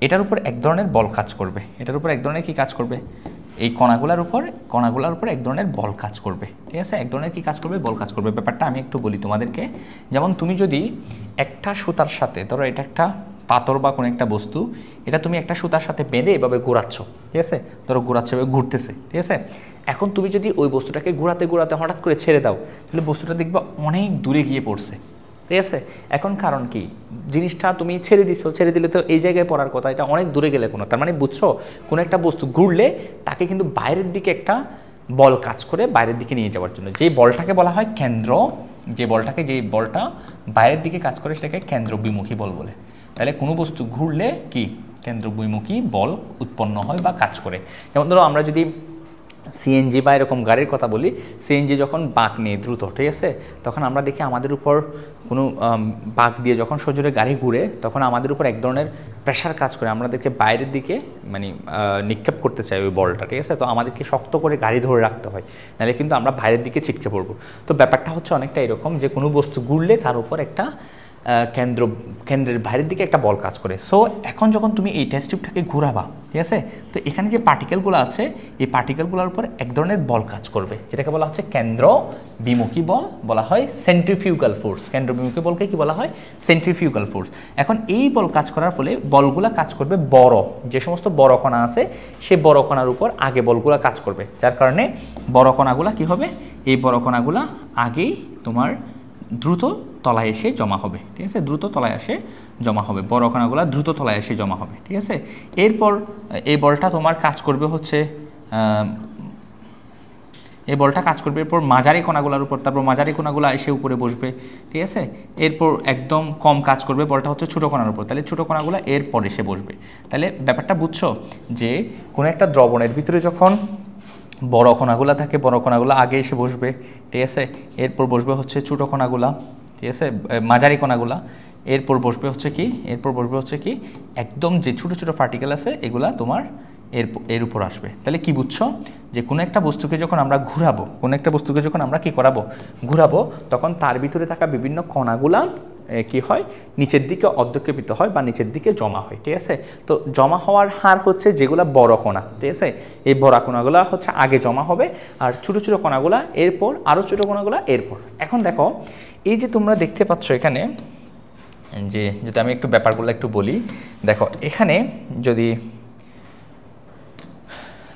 এটার উপর এক ধরনের বল কাজ করবে, এটার উপর এক ধরনের কি কাজ করবে, এই কণাগুলার উপর এক ধরনের বল কাজ করবে, ঠিক আছে, এক ধরনের কি কাজ করবে, বল কাজ করবে। ব্যাপারটা আমি একটু বলি তোমাদেরকে। যেমন তুমি যদি একটা সুতার সাথে, ধরো এটা একটা পাথর বা কোনো একটা বস্তু, এটা তুমি একটা সুতার সাথে বেঁধে এভাবে ঘোরাচ্ছ, ঠিক আছে, ধরো ঘোরাচ্ছ, এভাবে ঘুরতেছে, ঠিক আছে। এখন তুমি যদি ওই বস্তুটাকে ঘোরাতে হঠাৎ করে ছেড়ে দাও, তাহলে বস্তুটা দেখবা অনেক দূরে গিয়ে পড়ছে, ঠিক আছে। এখন কারণ কি, জিনিসটা তুমি ছেড়ে দিলে তো এই জায়গায় পড়ার কথা, এটা অনেক দূরে গেলে কোনো, তার মানে বুঝছো, কোনো একটা বস্তু ঘুরলে তাকে কিন্তু বাইরের দিকে একটা বল কাজ করে বাইরের দিকে নিয়ে যাওয়ার জন্য, যেই বলটাকে বলা হয় কেন্দ্র, যে বলটা বাইরের দিকে কাজ করে সেটাকে কেন্দ্র বিমুখী বল বলে। তাহলে কোনো বস্তু ঘুরলে কি কেন্দ্র বিমুখী বল উৎপন্ন হয় বা কাজ করে। যেমন ধরো আমরা যদি সিএনজি বা এরকম গাড়ির কথা বলি, সিএনজি যখন বাঁক নিয়ে দ্রুত, ঠিক আছে, তখন আমরা দেখি আমাদের উপর কোনো বাঁক দিয়ে যখন সজোরে গাড়ি ঘুরে তখন আমাদের উপর এক ধরনের প্রেশার কাজ করে, আমাদেরকে বাইরের দিকে মানে নিক্ষেপ করতে চাই ওই বলটা, ঠিক আছে। তো আমাদেরকে শক্ত করে গাড়ি ধরে রাখতে হয়, নাহলে কিন্তু আমরা বাইরের দিকে ছিটকে পড়বো। তো ব্যাপারটা হচ্ছে অনেকটা এরকম যে কোনো বস্তু ঘুরলে তার উপর একটা কেন্দ্রের বাইরের দিকে একটা বল কাজ করে। সো এখন যখন তুমি এই টেস্ট টিউবটাকে ঘুরাবা, ঠিক আছে, তো এখানে যে পার্টিকেলগুলো আছে এই পার্টিকেলগুলোর উপর এক ধরনের বল কাজ করবে, যেটাকে বলা হচ্ছে কেন্দ্র বিমুখী বল, বলা হয় সেন্ট্রিফিউগাল ফোর্স। কেন্দ্র বিমুখী বলকে কি বলা হয়? Centrifugal force. এখন এই বল কাজ করার ফলে বলগুলা কাজ করবে বড়, যে সমস্ত বড় কণা আছে সেই বড় কণার উপর আগে বলগুলা কাজ করবে, যার কারণে বড় কণাগুলা কি হবে? এই বড় কণাগুলা আগেই তোমার দ্রুত তলায় এসে জমা হবে, ঠিক আছে, দ্রুত তলায় এসে জমা হবে, বড় কণাগুলো দ্রুত তলায় এসে জমা হবে, ঠিক আছে। এরপর এই বলটা তোমার কাজ করবে হচ্ছে এই বলটা কাজ করবে এরপর মাঝারি কণাগুলোর উপর, তারপর মাঝারি কণাগুলো এসে উপরে বসবে, ঠিক আছে। এরপর একদম কম কাজ করবে বলটা হচ্ছে ছোটো কণার উপর, তাহলে ছোটো কণাগুলো এরপর এসে বসবে। তাহলে ব্যাপারটা বুঝছো যে কোনো একটা দ্রবণের ভিতরে যখন বড় কণাগুলো থাকে, বড় কণাগুলো আগে এসে বসবে, ঠিক আছে, এরপর বসবে হচ্ছে ছোটো কণাগুলা, ঠিক আছে, মাঝারি কণাগুলা, এরপর বসবে হচ্ছে কি, এরপর বসবে হচ্ছে কি একদম যে ছোটো ছোটো পার্টিকেল আছে এগুলা তোমার এর উপর আসবে। তাহলে কি বুঝছো যে কোনো একটা বস্তুকে যখন আমরা ঘুরাবো, কোনো একটা বস্তুকে যখন আমরা কি করাবো, ঘুরাবো, তখন তার ভিতরে থাকা বিভিন্ন কণাগুলা কি হয়, নিচের দিকে অধঃক্ষেপিত হয় বা নিচের দিকে জমা হয়, ঠিক আছে। তো জমা হওয়ার হার হচ্ছে যেগুলো বড় কণা, ঠিক আছে, এই বড় কণাগুলো হচ্ছে আগে জমা হবে, আর ছোটো ছোটো কণাগুলা এরপর, আরও ছোটো কণাগুলা এরপর। এখন দেখো এই যে তোমরা দেখতে পাচ্ছ এখানে যে, যদি আমি একটু ব্যাপারগুলো একটু বলি, দেখো এখানে যদি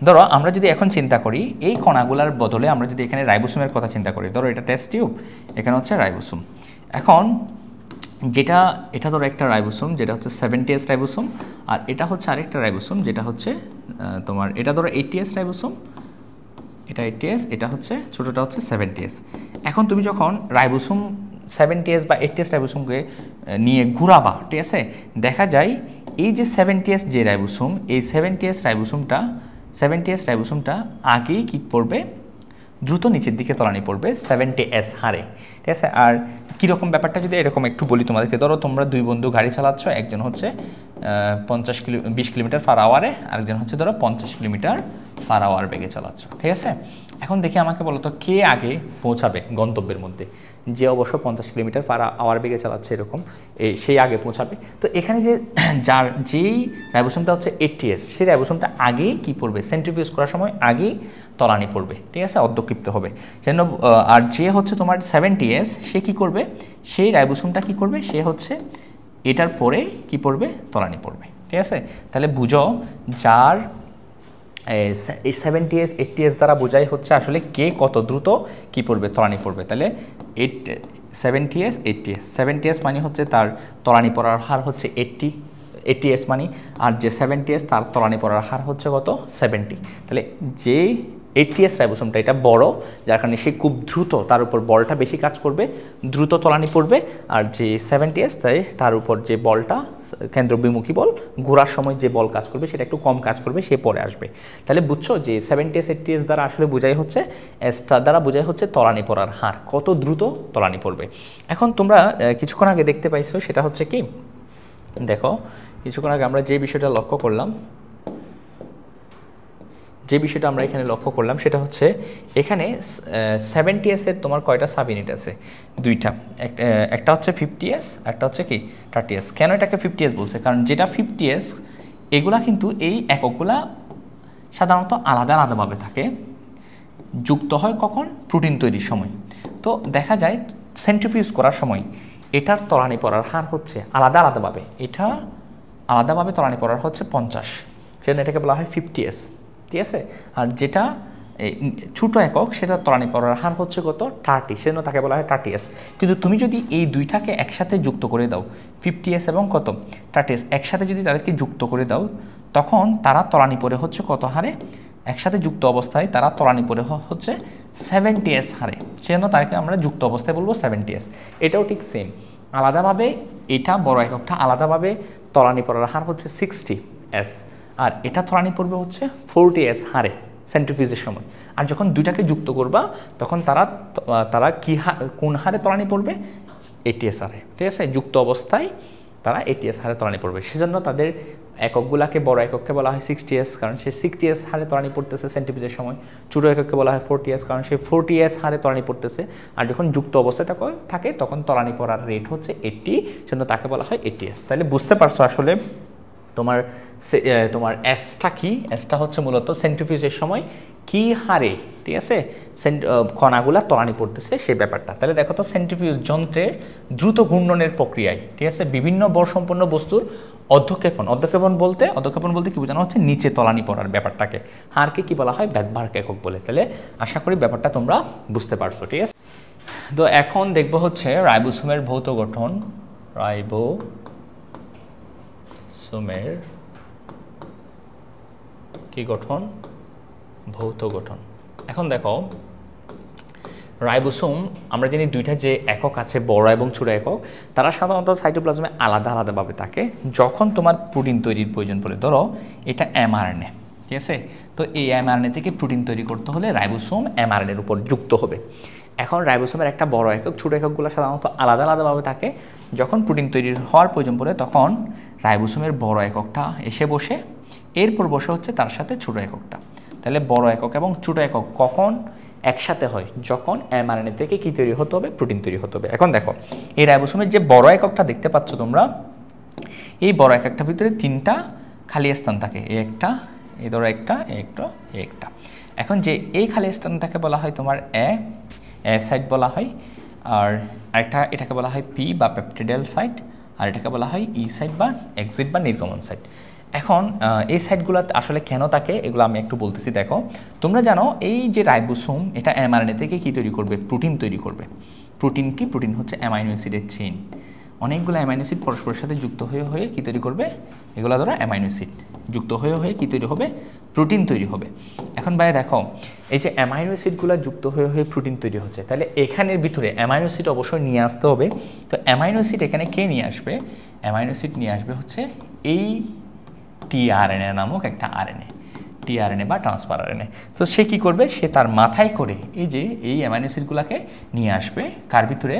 ধরো আমরা যদি এখন চিন্তা করি এই কণাগুলার বদলে আমরা যদি এখানে রাইবোসোমের কথা চিন্তা করি, ধরো এটা টেস্ট টিউব, এখানে হচ্ছে রাইবোসোম। এখন এটা ধরো একটা রাইবোসোম যেটা হচ্ছে 70S রাইবোসোম, আর এটা হচ্ছে আরেকটা রাইবোসোম যেটা হচ্ছে তোমার, এটা ধরো 80S রাইবোসোম, এটা 80S, এটা হচ্ছে ছোটোটা হচ্ছে 70S। এখন তুমি যখন রাইবোসোম 70S বা 80S রাইবোসোমকে নিয়ে ঘুরাবা, ঠিক আছে, দেখা যায় এই যে 70S যে রাইবোসোম, এই 70S রাইবোসোমটা আগেই কি পড়বে, দ্রুত নিচের দিকে তলানি পড়বে 70S হারে, ঠিক আছে। আর কীরকম ব্যাপারটা যদি এরকম একটু বলি তোমাদেরকে, ধরো তোমরা দুই বন্ধু গাড়ি চালাচ্ছ, একজন হচ্ছে 20 কিলোমিটার পার আওয়ারে, আরেকজন হচ্ছে ধরো 50 কিলোমিটার পার আওয়ার বেগে চালাচ্ছ, ঠিক আছে। এখন দেখি আমাকে বলো তো কে আগে পৌঁছাবে গন্তব্যের মধ্যে? যে অবশ্য 50 কিলোমিটার পার আওয়ার বেগে চালাচ্ছে এরকম, সেই আগে পৌঁছাবে। তো এখানে যেই রাইবোসোমটা হচ্ছে 80S, সেই রাইবোসোমটা আগেই কী পড়বে, সেন্ট্রিফিউজ করার সময় আগেই তলানি পড়বে, ঠিক আছে, অধঃক্ষিপ্ত হবে সেজন্য। আর যে হচ্ছে তোমার 70S, সে কি করবে, সেই রাইবোসোমটা কি করবে, সে হচ্ছে এটার পরে কি পড়বে, তলানি পড়বে, ঠিক আছে। তাহলে বুঝো যার এই 70S 80S দ্বারা বোঝাই হচ্ছে আসলে কে কত দ্রুত কি পড়বে, তলানি পড়বে। তাহলে 70S 80S, 70S মানে হচ্ছে তার তলানি পড়ার হার হচ্ছে 80S মানে, আর যে 70S তার তলানি পড়ার হার হচ্ছে কত, 70। তাহলে যে 80S রাইবোসোমটা এটা বড়, যার কারণে সে খুব দ্রুত, তার উপর বলটা বেশি কাজ করবে, দ্রুত তলানি পড়বে। আর যে 70S তার উপর যে বলটা কেন্দ্রবিমুখী বল, ঘোরার সময় যে বল কাজ করবে সেটা একটু কম কাজ করবে, সে পরে আসবে। তাহলে বুঝছো যে 70S 80S দ্বারা আসলে বোঝাই হচ্ছে, তার দ্বারা বোঝাই হচ্ছে তলানি পড়ার হার, কত দ্রুত তলানি পড়বে। এখন তোমরা কিছুক্ষণ আগে দেখতে পাইছো, সেটা হচ্ছে কি, দেখো কিছুক্ষণ আগে আমরা যে বিষয়টা লক্ষ্য করলাম, যে বিষয়টা আমরা এখানে লক্ষ্য করলাম সেটা হচ্ছে এখানে 70S এর তোমার কয়টা সাব ইউনিট আছে, দুইটা, একটা হচ্ছে 50S, একটা হচ্ছে কি 30S। কেন এটাকে 50S বলছে, কারণ যেটা 50S এগুলা কিন্তু এই এককগুলা সাধারণত আলাদা আলাদাভাবে থাকে, যুক্ত হয় কখন, প্রোটিন তৈরির সময়। তো দেখা যায় সেন্ট্রিফিউজ করার সময় এটার তলানি পড়ার হার হচ্ছে আলাদা আলাদাভাবে, এটা আলাদাভাবে তলানি পড়ার হচ্ছে 50, সেজন্য এটাকে বলা হয় 50S, ঠিক আছে। আর যেটা ছোটো একক সেটা তলানি পড়ার হার হচ্ছে কত, 30, সেজন্য তাকে বলা হয় 30S। কিন্তু তুমি যদি এই দুইটাকে একসাথে যুক্ত করে দাও, 50S এবং কত 30S একসাথে যদি তাদেরকে যুক্ত করে দাও, তখন তারা তলানি পড়ে হচ্ছে কত হারে, একসাথে যুক্ত অবস্থায় তারা তলানি পড়ে হচ্ছে 70S হারে, সেজন্য তাকে আমরা যুক্ত অবস্থায় বলবো 70S। এটাও ঠিক সেম, আলাদাভাবে এটা বড় এককটা আলাদাভাবে তলানি পড়ার হার হচ্ছে 60S, আর এটা তলানি পড়বে হচ্ছে 40S হারে, সেন্ট্রিফিউজের সময়। আর যখন দুইটাকে যুক্ত করবা তখন তারা কোন হারে তলানি পড়বে? ATS হারে, ঠিক আছে? যুক্ত অবস্থায় তারা ATS হারে তলানি পড়বে। সেজন্য তাদের এককগুলাকে বড় একককে বলা হয় 60s, কারণ সে 60s হারে তলানি পড়তেছে সেন্টিপিজের সময়। ছোটো একককে বলা হয় 40s, কারণ সে 40s হারে তলানি পড়তেছে। আর যখন যুক্ত অবস্থায় থাকে তখন তলানি পড়ার রেট হচ্ছে 80, সেজন্য তাকে বলা হয় ATS। তাহলে বুঝতে পারছো আসলে তোমার এসটা কি? এসটা হচ্ছে মূলত সেন্ট্রিফিউজের সময় কি হারে, ঠিক আছে, কণাগুলা তলানি পড়তেছে সেই ব্যাপারটা। তাহলে দেখো তো, সেন্ট্রিফিউজ যন্ত্রের দ্রুত ঘূর্ণনের প্রক্রিয়ায়, ঠিক আছে, বিভিন্ন ভরসম্পন্ন বস্তুর অধ্যক্ষেপণ বলতে কি বোঝানো হচ্ছে? নিচে তলানি পড়ার ব্যাপারটাকে, হারকে কি বলা হয়? ব্যাকভার্ক একক বলে। তাহলে আশা করি ব্যাপারটা তোমরা বুঝতে পারছো, ঠিক আছে? তো এখন দেখবো হচ্ছে রাইবোসোমের ভৌত গঠন। রাইবোসোমের কি গঠন? ভৌত গঠন। এখন দেখো, রাইবোসোম আমরা জানি দুইটা যে একক আছে, বড় এবং ছোট একক, তারা সাধারণত সাইটোপ্লাজমে আলাদা আলাদাভাবে থাকে। যখন তোমার প্রোটিন তৈরির প্রয়োজন পড়ে, ধরো এটা mRNA, ঠিক আছে, তো এই mRNA থেকে প্রোটিন তৈরি করতে হলে রাইবোসোম mRNA-র উপর যুক্ত হবে। এখন রাইবোসোমের একটা বড় একক, ছোট এককগুলো সাধারণত আলাদা আলাদাভাবে থাকে। যখন প্রোটিন তৈরির হওয়ার প্রয়োজন পড়ে তখন রাইবোসোমের বড় এককটা এসে বসে, এরপর বসে হচ্ছে তার সাথে ছোট এককটা। তাহলে বড় একক এবং ছোট একক কখন একসাথে হয়? যখন mRNA থেকে কি তৈরি হতে হবে? প্রোটিন তৈরি হতে হবে। এখন দেখো, এই রাইবোসোমের যে বড় এককটা দেখতে পাচ্ছ তোমরা, এই বড় এককটার ভিতরে 3টা খালি স্থান থাকে। এই একটা, এই ধরো একটা, একটা। এখন যে এই খালি স্থানটাকে বলা হয় তোমার এ সাইট বলা হয়, আর আরেকটা এটাকে বলা হয় পি বা পেপটিডাল সাইট, আর এটাকে বলা হয় ই সাইট বা এক্সিট বা নির্গমন সাইট। এখন এই সাইটগুলো আসলে কেন থাকে এগুলো আমি একটু বলতেছি। দেখো, তোমরা জানো এই যে রাইবোসোম, এটা mRNA থেকে কি তৈরি করবে? প্রোটিন তৈরি করবে। প্রোটিন কি? প্রোটিন হচ্ছে অ্যামাইনো অ্যাসিডের চেইন। অনেকগুলো অ্যামাইনো অ্যাসিড পরস্পরের সাথে যুক্ত হয়ে কি তৈরি করবে? এগুলো ধরো অ্যামাইনো অ্যাসিড যুক্ত হয়ে কি তৈরি হবে? প্রোটিন তৈরি হবে। এখন ভাই দেখো, এই যে অ্যামাইনো অ্যাসিডগুলো যুক্ত হয়ে প্রোটিন তৈরি হচ্ছে, তাহলে এখানের ভিতরে অ্যামাইনো অ্যাসিড অবশ্যই নিয়ে আসতে হবে। তো অ্যামাইনো অ্যাসিড এখানে কে নিয়ে আসবে? অ্যামাইনো অ্যাসিড নিয়ে আসবে হচ্ছে এই টিআরএনএ নামক একটা আরএনএ, টিআরএনএ বা ট্রান্সফার আরএনএ। তো সে কী করবে? সে তার মাথায় করে এই অ্যামাইনো অ্যাসিডগুলোকে নিয়ে আসবে কার ভিতরে?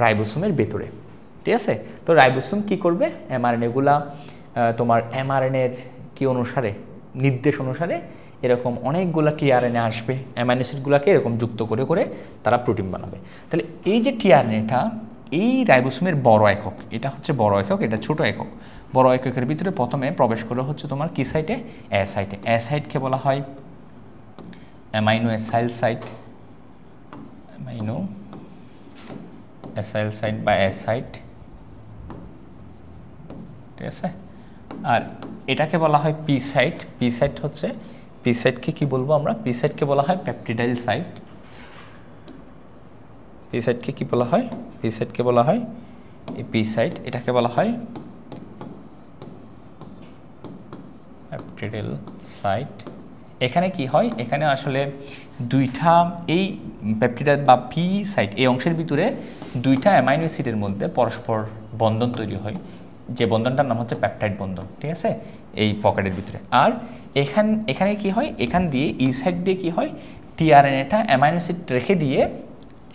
রাইবোসোমের ভেতরে, ঠিক আছে? তো রাইবোসোম কি করবে? এমআরএনএগুলা তোমার এমআরএনএর কি অনুসারে, নির্দেশ অনুসারে এরকম অনেকগুলা টিআরএনএ আসবে, অ্যামাইনো অ্যাসিডগুলোকে এরকম যুক্ত করে তারা প্রোটিন বানাবে। তাহলে এই যে টিআরএনএটা, এই রাইবোসোমের বড় একক, এটা হচ্ছে বড় একক, এটা ছোট একক। বড় এককের ভিতরে প্রথমে প্রবেশ করে হচ্ছে তোমার কি সাইটে? এ সাইটে। এ সাইটকে বলা হয় amino acyl site, amino acyl site বা এ সাইট, ঠিক আছে? আর এটাকে বলা হয় পি সাইট। পি সাইট হচ্ছে, পি সাইটকে কি বলবো আমরা? পি সাইটকে বলা হয় পেপটিডাইল সাইট। পি সাইটকে কি বলা হয়? পি সাইটকে বলা হয় এই পি সাইট, এটাকে বলা হয় পেপটিডাইল সাইট। এখানে কি হয়? এখানে আসলে দুইটা এই পেপটিডাইল বা পি সাইট, এই অংশের ভিতরে দুইটা অ্যামাইনো অ্যাসিডের মধ্যে পরস্পর বন্ধন তৈরি হয়, যে বন্ধনটার নাম হচ্ছে পেপটাইড বন্ধন, ঠিক আছে, এই পকেটের ভিতরে। আর এখানে কি হয়? এখান দিয়ে ই সাইড দিয়ে কি হয়? টিআরএনএটা অ্যামাইনো অ্যাসিড রেখে দিয়ে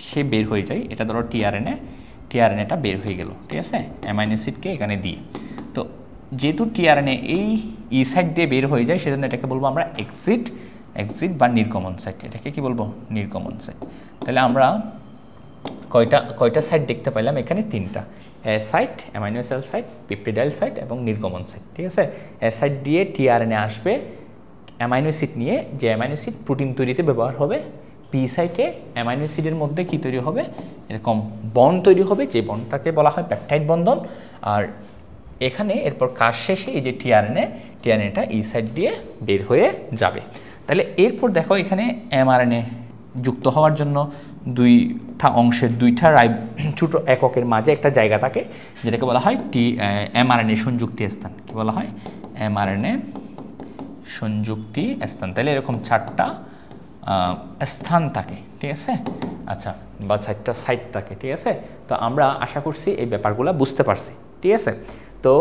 সে বের হয়ে যায়। এটা ধরো টিআরএনএটা বের হয়ে গেল, ঠিক আছে, অ্যামাইনো অ্যাসিডকে এখানে দিয়ে। তো যেহেতু টিআরএনএ এই ই সাইড দিয়ে বের হয়ে যায়, সেজন্য এটাকে বলবো আমরা এক্সিট বা নির্গমন সাইট। এটাকে কি বলবো? নির্গমন সাইট। তাহলে আমরা কয়টা সাইট দেখতে পাইলাম? এখানে 3টা, A site, amino acid site, peptidyl site এবং নির্গমন সাইট, ঠিক আছে? এ সাইট দিয়ে টিআরএনএ আসবে অ্যামাইনো অ্যাসিড নিয়ে, যে অ্যামাইনো অ্যাসিড প্রোটিন তৈরিতে ব্যবহার হবে। পি সাইটে অ্যামাইনো অ্যাসিডের মধ্যে কি তৈরি হবে? এরকম বন্ড তৈরি হবে, যে বন্ডটাকে বলা হয় পেপটাইড বন্ধন। আর এখানে এরপর কাজ শেষে এই যে টিআরএনএটা ই সাইড দিয়ে বের হয়ে যাবে। তাহলে এরপর দেখো, এখানে এমআরএনএ যুক্ত হওয়ার জন্য দুইটা অংশের, দুইটা ছোট এককের মাঝে একটা জায়গা থাকে, যেটাকে বলা হয় এমআরএনএ সংযুক্তি স্থান। কি বলা হয়? এমআরএনএ সংযুক্তি স্থান। তাহলে এরকম 4টা স্থান থাকে, ঠিক আছে? আচ্ছা, বা 4টা সাইট থাকে, ঠিক আছে? তো আমরা আশা করছি এই ব্যাপারগুলো বুঝতে পারছি, ঠিক আছে? তো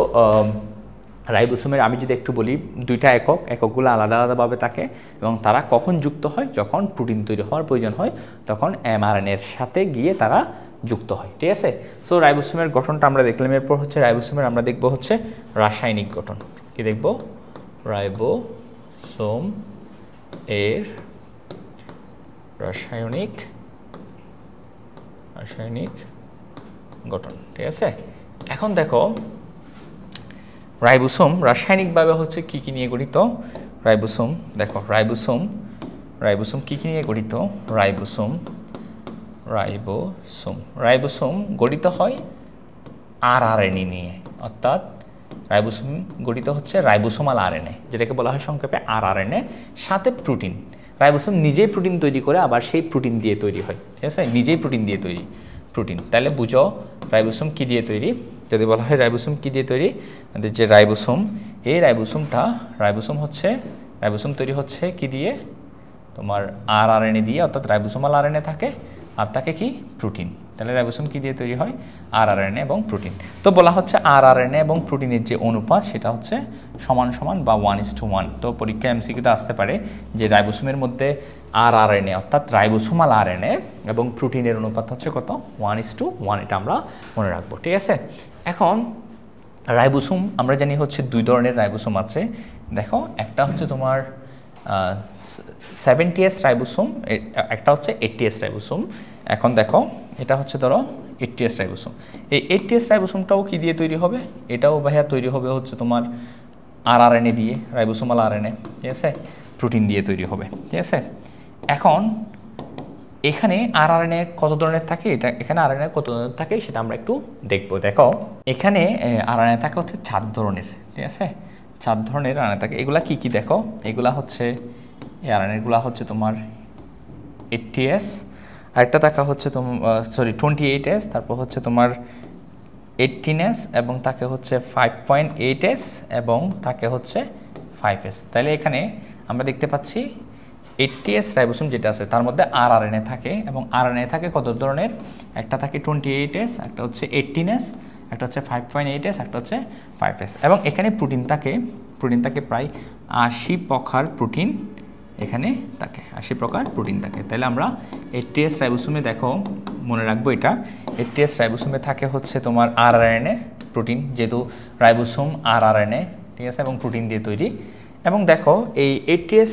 রাইবোসোমের আমি যদি একটু বলি দুইটা এককগুলো আলাদা আলাদাভাবে থাকে এবং তারা কখন যুক্ত হয়, যখন প্রোটিন তৈরি হওয়ার প্রয়োজন হয় তখন এমআরএনএর সাথে গিয়ে তারা যুক্ত হয়, ঠিক আছে। সো রাইবোসোমের গঠনটা আমরা দেখলাম। এরপর হচ্ছে রাইবোসোমের আমরা দেখব হচ্ছে রাসায়নিক গঠন। কি দেখব? রাইবোসোম এর রাসায়নিক গঠন, ঠিক আছে। এখন দেখো রাইবোসোম রাসায়নিকভাবে হচ্ছে কি কি নিয়ে গঠিত। রাইবোসোম দেখো, রাইবোসোম কি কি নিয়ে গঠিত। রাইবোসোম গঠিত হয় আরআরএনএ নিয়ে, অর্থাৎ রাইবোসোম গঠিত হচ্ছে রাইবোসোমাল আরএনএ, যেটাকে বলা হয় সংক্ষেপে আরআরএনএ, সাথে প্রোটিন। রাইবোসোম নিজেই প্রোটিন তৈরি করে, আবার সেই প্রোটিন দিয়ে তৈরি হয়, ঠিক আছে, নিজেই প্রোটিন দিয়ে তৈরি প্রোটিন। তাহলে বুঝো রাইবোসোম কি দিয়ে তৈরি। যদি বলা হয় রাইবোসোম কি দিয়ে তৈরি, যে রাইবোসোম, এই রাইবোসোম তৈরি হচ্ছে কি দিয়ে, তোমার আরআরএনএ দিয়ে, অর্থাৎ রাইবোসোমাল আরএনএ থাকে আর থাকে কি প্রোটিন। তাহলে রাইবোসোম কি দিয়ে তৈরি হয়? আরআরএনএ এবং প্রোটিন। তো বলা হচ্ছে আরআরএনএ এবং প্রোটিনের যে অনুপাত সেটা হচ্ছে সমান সমান বা 1:1। তো পরীক্ষা এমসিকিউতে আসতে পারে যে রাইবোসোমের মধ্যে আরআরএনএ অর্থাৎ রাইবোসোমাল আরএনএ এবং প্রোটিনের অনুপাত হচ্ছে কত? 1:1। এটা আমরা মনে রাখবো, ঠিক আছে। এখন রাইবোসোম আমরা জানি হচ্ছে দুই ধরনের রাইবোসোম আছে। দেখো, একটা হচ্ছে তোমার 70S রাইবোসোম, একটা হচ্ছে 80S রাইবোসোম। এখন দেখো, এটা হচ্ছে ধরো 80S রাইবোসোম। এই 80S রাইবোসোমটাও কি দিয়ে তৈরি হবে? এটাও ভাইয়া তৈরি হবে হচ্ছে তোমার আরআরএনএ দিয়ে, রাইবোসোমাল আরএনএ, ঠিক আছে, প্রোটিন দিয়ে তৈরি হবে, ঠিক আছে। এখন এখানে আরআরএনএ কত ধরনের থাকে, এখানে আরআরএনএ কত ধরনের থাকে সেটা আমরা একটু দেখবো। দেখো, এখানে আরআরএনএ থাকে হচ্ছে 4 ধরনের, ঠিক আছে, 4 ধরনের আরআরএনএ থাকে। এগুলা কি কি দেখো, এগুলা হচ্ছে এই আরআরএনএগুলা হচ্ছে তোমার 80S, আরেকটা থাকা হচ্ছে তোমার 28S, তারপর হচ্ছে তোমার 18S, এবং তাকে হচ্ছে 5.8S, এবং তাকে হচ্ছে 5S। তাহলে এখানে আমরা দেখতে পাচ্ছি 80S রাইবোসোম যেটা আছে তার মধ্যে আরআরএনএ থাকে, এবং আরআরএনএ থাকে কত ধরনের, একটা থাকে 28S, একটা হচ্ছে 18S, একটা হচ্ছে 5.8S, একটা হচ্ছে 5S। এবং এখানে প্রোটিন থাকে প্রায় 80 প্রকার প্রোটিন এখানে থাকে, 80 প্রকার প্রোটিন থাকে। তাহলে আমরা 80S রাইবোসোমে দেখো মনে রাখবো, এটা 80S রাইবোসোমে থাকে হচ্ছে তোমার আরআরএনএ প্রোটিন, যেহেতু রাইবোসোম আরআরএনএ, ঠিক আছে, এবং প্রোটিন দিয়ে তৈরি। এবং দেখো এই 80S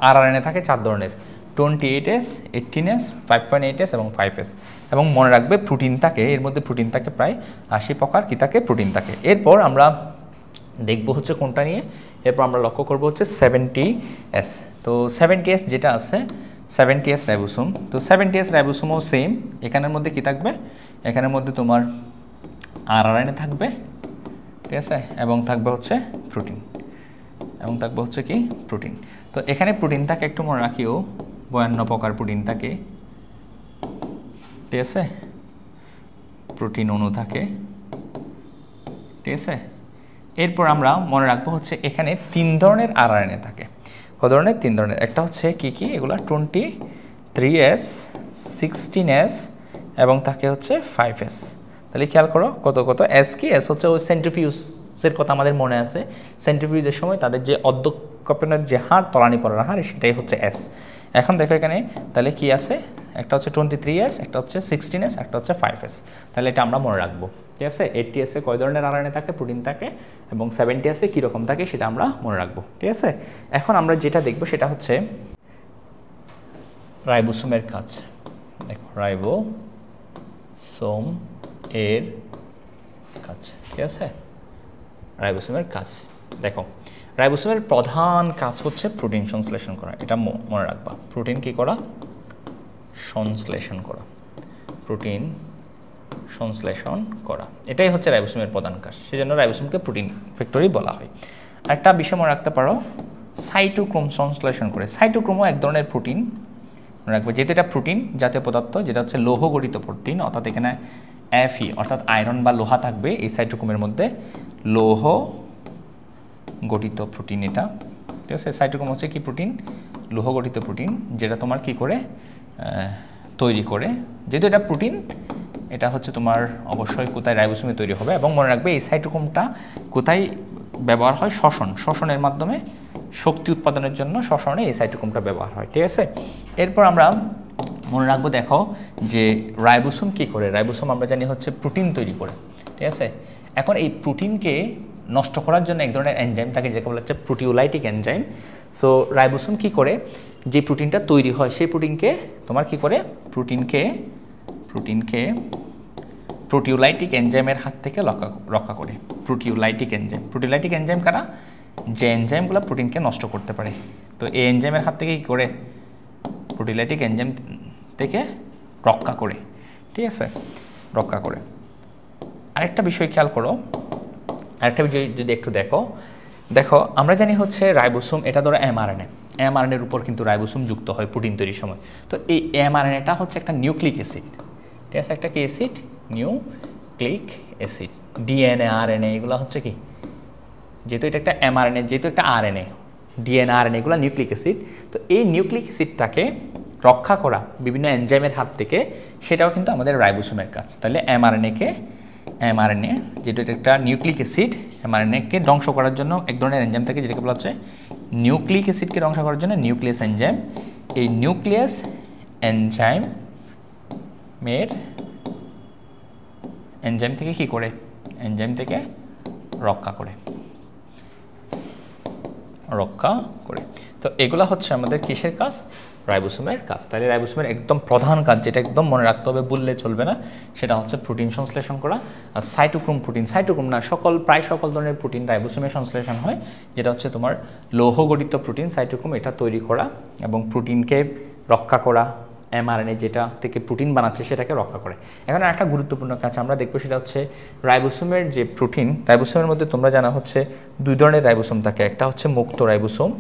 আরআরএনএ থাকে 4 ধরনের, 28S, 18S, 5.8S এবং 5S। এবং মনে রাখবে প্রোটিন থাকে, এর মধ্যে প্রোটিন থাকে প্রায় 80 প্রকার কি থাকে, প্রোটিন থাকে। এরপর আমরা দেখব হচ্ছে কোনটা নিয়ে, এরপর আমরা লক্ষ্য করব হচ্ছে 70S। তো 70S যেটা আছে 70S রাইবোসোম, তো 70S রাইবোসোমও সেম। এখানের মধ্যে কি থাকবে, এখানের মধ্যে তোমার আরআরএনএ থাকবে, ঠিক আছে, এবং থাকবে হচ্ছে প্রোটিন, প্রোটিন। তো এখানে প্রোটিন থাকে একটু মনে রাখিও, 52 প্রকার প্রোটিন থাকে, ঠিক আছে, প্রোটিন অণু থাকে, ঠিক আছে। এরপর আমরা মনে রাখবো হচ্ছে এখানে 3 ধরনের আরআরএনএ থাকে। কত ধরনের? 3 ধরনের। একটা হচ্ছে কি কি, এগুলা 23S, 16S এবং থাকে হচ্ছে 5S। তাহলে খেয়াল করো কত কত এস কি, এস হচ্ছে ওই সেন্ট্রিফিউজের কথা আমাদের মনে আছে। সেন্ট্রিফিউজের সময় তাদের যে অধ্যক্ষেপণের যে হার, তলানি পড়ার হার, সেটাই হচ্ছে এস। এখন দেখো এখানে তাহলে কি আছে, একটা হচ্ছে 23S, একটা হচ্ছে 16S, একটা হচ্ছে 5S। তাহলে এটা আমরা মনে রাখবো, ঠিক আছে। 80S এ কয় ধরনের আরআরএনএ থাকে, প্রোটিন থাকে, এবং 70S এ কীরকম থাকে সেটা আমরা মনে রাখবো, ঠিক আছে। এখন আমরা যেটা দেখবো সেটা হচ্ছে রাইবোসোমের কাজ। দেখো রাইবোসোম এর কাজ, ঠিক আছে, রাইবোসোমের কাজ। দেখো রাইবোসোমের প্রধান কাজ হচ্ছে প্রোটিন সংশ্লেষণ করা, এটা মনে রাখবা। প্রোটিন কি করা? সংশ্লেষণ করা, প্রোটিন সংশ্লেষণ করা, এটাই হচ্ছে রাইবোসোমের প্রধান কাজ। সেজন্য রাইবোসোমকে প্রোটিন ফ্যাক্টরি বলা হয়। একটা বিষয় মনে রাখতে পারো, সাইটোক্রোম সংশ্লেষণ করে। সাইটোক্রোমও এক ধরনের প্রোটিন মনে রাখবে, যেহেতু এটা প্রোটিন জাতীয় পদার্থ, যেটা হচ্ছে লৌহ গঠিত প্রোটিন, অর্থাৎ এখানে Fe অর্থাৎ আয়রন বা লোহা থাকবে এই সাইটোক্রোমের মধ্যে, লৌহ গঠিত প্রোটিন এটা, ঠিক আছে। সাইটোক্রোম হচ্ছে কি প্রোটিন? লৌহ গঠিত প্রোটিন, যেটা তোমার কি করে তৈরি করে, যেহেতু এটা প্রোটিন এটা হচ্ছে তোমার অবশ্যই কোথায় রাইবোসোমে তৈরি হবে। এবং মনে রাখবে এই সাইটোক্রোমটা কোথায় ব্যবহার হয়, শ্বসনের মাধ্যমে শক্তি উৎপাদনের জন্য শ্বসনে এই সাইটোক্রোমটা ব্যবহার হয়। ঠিক আছে, এরপর আমরা মনে রাখবো, দেখো যে রাইবোসোম কী করে। রাইবোসোম আমরা জানি হচ্ছে প্রোটিন তৈরি করে। ঠিক আছে, এখন এই প্রোটিনকে নষ্ট করার জন্য এক ধরনের এনজাইম থাকে যেটা বলা হচ্ছে প্রোটিওলাইটিক এনজাইম। সো রাইবোসোম কী করে, যে প্রোটিনটা তৈরি হয় সেই প্রোটিনকে তোমার কী করে, প্রোটিনকে প্রোটিওলাইটিক এনজাইমের হাত থেকে রক্ষা করে। প্রোটিওলাইটিক এনজাইম কারা, যে এনজাইমগুলো প্রোটিনকে নষ্ট করতে পারে। তো এই এনজাইমের হাত থেকে কী করে, প্রোটিওলাইটিক এনজাইম থেকে রক্ষা করে। ঠিক আছে, রক্ষা করে। আরেকটা বিষয় খেয়াল করো, আরেকটা বিষয় যদি একটু দেখো আমরা জানি হচ্ছে রাইবোসোম, এটা ধরো এমআরএনএর উপর কিন্তু রাইবোসোম যুক্ত হয় প্রোটিন তৈরির সময়। তো এই এমআরএনএটা হচ্ছে একটা নিউক্লিক অ্যাসিড। ঠিক আছে, একটা কি acid, nucleic acid. DNA, RNA এগুলো হচ্ছে কি, যেহেতু এটা একটা এমআরএনএ, যেহেতু একটা আরএনএ, ডিএনএ আরএনএ এগুলো নিউক্লিক অ্যাসিড। তো এই নিউক্লিক অ্যাসিডটাকে রক্ষা করা বিভিন্ন এনজাইমের হাত থেকে, সেটাও কিন্তু আমাদের রাইবোসোমের কাজ। তাহলে এমআরএনএ যেটা একটা নিউক্লিক অ্যাসিড, এমআরএনএকে ধ্বংস করার জন্য এক ধরনের এনজাইম থাকে যেটাকে বলা হচ্ছে নিউক্লিক অ্যাসিডকে ধ্বংস করার জন্য নিউক্লিয়াস এনজাইম। এই নিউক্লিয়াস এনজাইম থেকে কি করে, এনজাইম থেকে রক্ষা করে। তো এগুলা হচ্ছে আমাদের কিসের কাজ, রাইবোসোমের কাজ। তাহলে রাইবোসোমের একদম প্রধান কাজ, যেটা একদম মনে রাখতে হবে, বললে চলবে না, সেটা হচ্ছে প্রোটিন সংশ্লেষণ করা। আর সাইটোক্রোম না, প্রায় সকল ধরনের প্রোটিন রাইবোসোমে সংশ্লেষণ হয়, যেটা হচ্ছে তোমার লৌহ গঠিত প্রোটিন সাইটোক্রোম, এটা তৈরি করা এবং প্রোটিনকে রক্ষা করা। এমআরএনএ যেটা থেকে প্রোটিন বানাচ্ছে সেটাকে রক্ষা করে। এখন একটা গুরুত্বপূর্ণ কাজ আমরা দেখবো, সেটা হচ্ছে রাইবোসোমের যে প্রোটিন, রাইবোসোমের মধ্যে তোমরা জানা হচ্ছে দুই ধরনের রাইবোসোম থাকে। একটা হচ্ছে মুক্ত রাইবোসোম,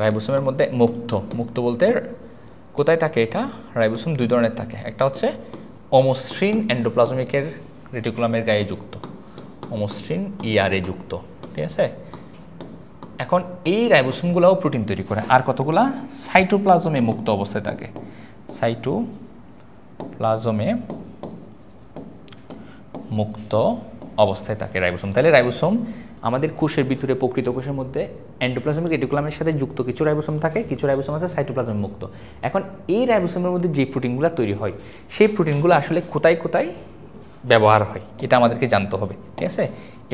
রাইবোসোমের মধ্যে মুক্ত বলতে কোথায় থাকে, এটা রাইবোসোম দুই ধরনের থাকে। একটা হচ্ছে অমসৃণ এন্ডোপ্লাজমিকের রেটিকুলামের গায়ে যুক্ত, অমসৃণ ইআরএ যুক্ত। ঠিক আছে, এখন এই রাইবোসোমগুলোও প্রোটিন তৈরি করে। আর কতগুলা সাইটোপ্লাজমে মুক্ত অবস্থায় থাকে, সাইটোপ্লাজমে মুক্ত অবস্থায় থাকে রাইবোসোম। তাহলে রাইবোসোম আমাদের কোষের ভিতরে, প্রকৃত কোষের মধ্যে এন্ডোপ্লাজমিক রেটিকুলামের সাথে যুক্ত কিছু রাইবোসোম থাকে, কিছু রাইবোসোম আছে সাইটোপ্লাজমে মুক্ত। এখন এই রাইবোসোমের মধ্যে যে প্রোটিনগুলো তৈরি হয়, সেই প্রোটিনগুলো আসলে কোথায় কোথায় ব্যবহার হয় এটা আমাদেরকে জানতে হবে। ঠিক আছে,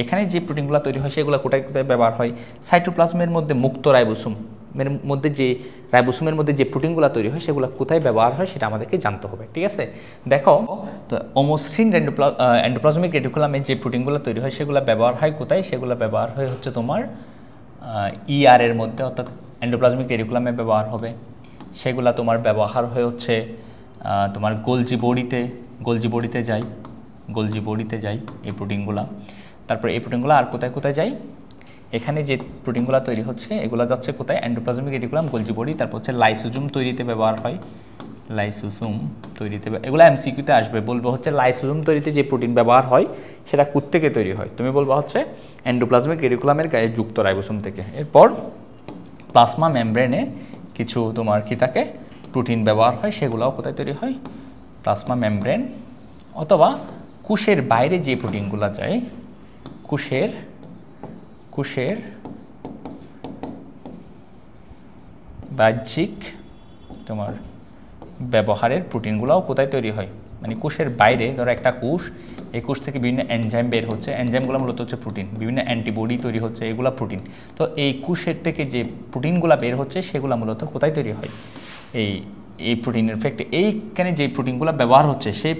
এখানে যে প্রোটিনগুলো তৈরি হয় সেগুলো কোথায় কোথায় ব্যবহার হয়, সাইটোপ্লাজমের মধ্যে মুক্ত রাইবোসোমের মধ্যে যে রাইবোসোমের মধ্যে যে প্রোটিনগুলো তৈরি হয় সেগুলো কোথায় ব্যবহার হয় সেটা আমাদেরকে জানতে হবে। ঠিক আছে, দেখো তো অমসৃণ এন্ডোপ্লাজমিক রেটিকুলামে যে প্রোটিনগুলো তৈরি হয় সেগুলো ব্যবহার হয় কোথায়, সেগুলো ব্যবহার হয় হচ্ছে তোমার ইআর এর মধ্যে, অর্থাৎ এন্ডোপ্লাজমিক রেটিকুলামে ব্যবহার হবে। সেগুলো তোমার ব্যবহার হয়ে হচ্ছে তোমার গোলজি বডিতে যায় এই প্রোটিনগুলো। তারপরে এই প্রোটিনগুলো আর কোথায় কোথায় যায়, এখানে যে প্রোটিনগুলো তৈরি হচ্ছে এগুলো যাচ্ছে কোথায়, এন্ডোপ্লাজমিক রেটিকুলাম, গোলজি বডি। তারপর হচ্ছে লাইসোজোম তৈরিতে ব্যবহার হয়, লাইসোজোম তৈরিতে, এগুলো এমসিকিউতে আসবে, বলবো হচ্ছে লাইসোজোম তৈরিতে যে প্রোটিন ব্যবহার হয় সেটা কোত্থেকে তৈরি হয়, তুমি বলবো হচ্ছে এন্ডোপ্লাজমিক রেটিকুলামের গায়ে যুক্ত রাইবোসোম থেকে। এরপর প্লাজমা মেমব্রেনে কিছু তোমার কি থাকে, প্রোটিন ব্যবহার হয়, সেগুলোও কোথায় তৈরি হয়, প্লাজমা মেমব্রেন। অথবা কোষের বাইরে যে প্রোটিনগুলো যায়, কোষের বাহ্যিক তোমার ব্যবহারের প্রোটিনগুলোও কোথায় তৈরি হয়, মানে কোষের বাইরে, ধরো একটা কোষ, এই কোষ থেকে বিভিন্ন এনজাইম বের হচ্ছে, এনজাইমগুলো মূলত হচ্ছে প্রোটিন, বিভিন্ন অ্যান্টিবডি তৈরি হচ্ছে, এগুলো প্রোটিন। তো এই কোষের থেকে যে প্রোটিনগুলো বের হচ্ছে সেগুলো মূলত কোথায় তৈরি হয়, এই প্রোটিনের ফ্যাক্টরি, এইখানে যে প্রোটিনগুলো ব্যবহার হচ্ছে সেই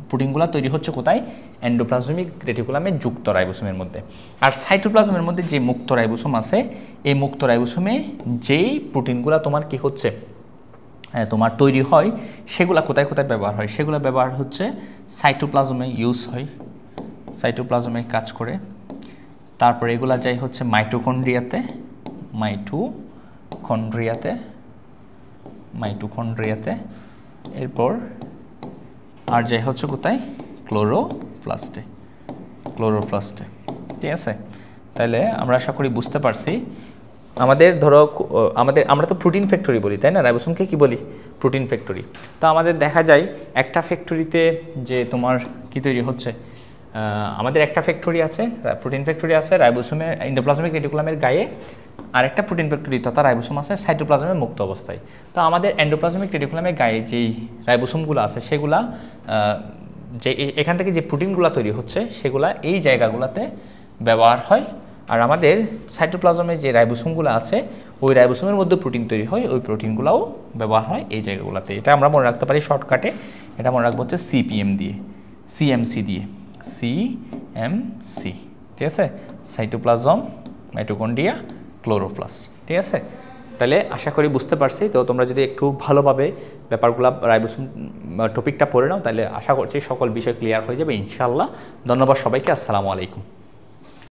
প্রোটিনগুলো তৈরি হচ্ছে কোথায়, এন্ডোপ্লাজমিক রেটিকুলামে যুক্ত রাইবোসোমের মধ্যে। আর সাইটোপ্লাজমের মধ্যে যে মুক্ত রাইবোসোম আছে, এই মুক্ত রাইবোসোমে যেই প্রোটিনগুলো তোমার কি হচ্ছে, তোমার তৈরি হয়, সেগুলো কোথায় কোথায় ব্যবহার হয়, সেগুলো ব্যবহার হচ্ছে সাইটোপ্লাজমে ইউজ হয়, সাইটোপ্লাজমে কাজ করে। তারপরে এগুলা যাই হচ্ছে মাইটোকন্ড্রিয়াতে, এরপর আর যাই হচ্ছে কোথায়, ক্লোরোপ্লাস্টে। ঠিক আছে, তাহলে আমরা আশা করি বুঝতে পারছি আমাদের ধরো আমরা তো প্রোটিন ফ্যাক্টরি বলি, তাই না? রাইবোসোমকে কি বলি? Protein factory. তো আমাদের দেখা যায় একটা ফ্যাক্টরিতে যে তোমার কি তৈরি হচ্ছে, আমাদের একটা ফ্যাক্টরি আছে, প্রোটিন ফ্যাক্টরি আছে রাইবোসোমের এন্ডোপ্লাজমিক রেটিকুলামের গায়ে, আরেকটা প্রোটিন ফ্যাক্টরি তথা রাইবোসোম আছে সাইটোপ্লাজমের মুক্ত অবস্থায়। তো আমাদের এন্ডোপ্লাজমিক রেটিকুলামের গায়ে যেই রাইবোসোমগুলো আছে সেগুলা যে এখান থেকে যে প্রোটিনগুলো তৈরি হচ্ছে সেগুলা এই জায়গাগুলোতে ব্যবহার হয়। আর আমাদের সাইটোপ্লাজমে যে রাইবোসোমগুলো আছে ওই রাইবোসোমের মধ্যে প্রোটিন তৈরি হয়, ওই প্রোটিনগুলোও ব্যবহার হয় এই জায়গাগুলোতে। এটা আমরা মনে রাখতে পারি শর্টকাটে, এটা মনে রাখবো হচ্ছে সিপিএম দিয়ে, সিএমসি দিয়ে, সিএমসি, ঠিক আছে? সাইটোপ্লাজম, মাইটোকন্ড্রিয়া, ক্লোরোপ্লাস্ট, ঠিক আছে? তাহলে আশা করি বুঝতে পারছি। তো তোমরা যদি একটু ভালোভাবে ব্যাপারগুলো রাইবোসোম টপিকটা পড়ে নাও তাহলে আশা করছি সকল বিষয় ক্লিয়ার হয়ে যাবে ইনশাআল্লাহ। ধন্যবাদ সবাইকে, আসসালামু আলাইকুম।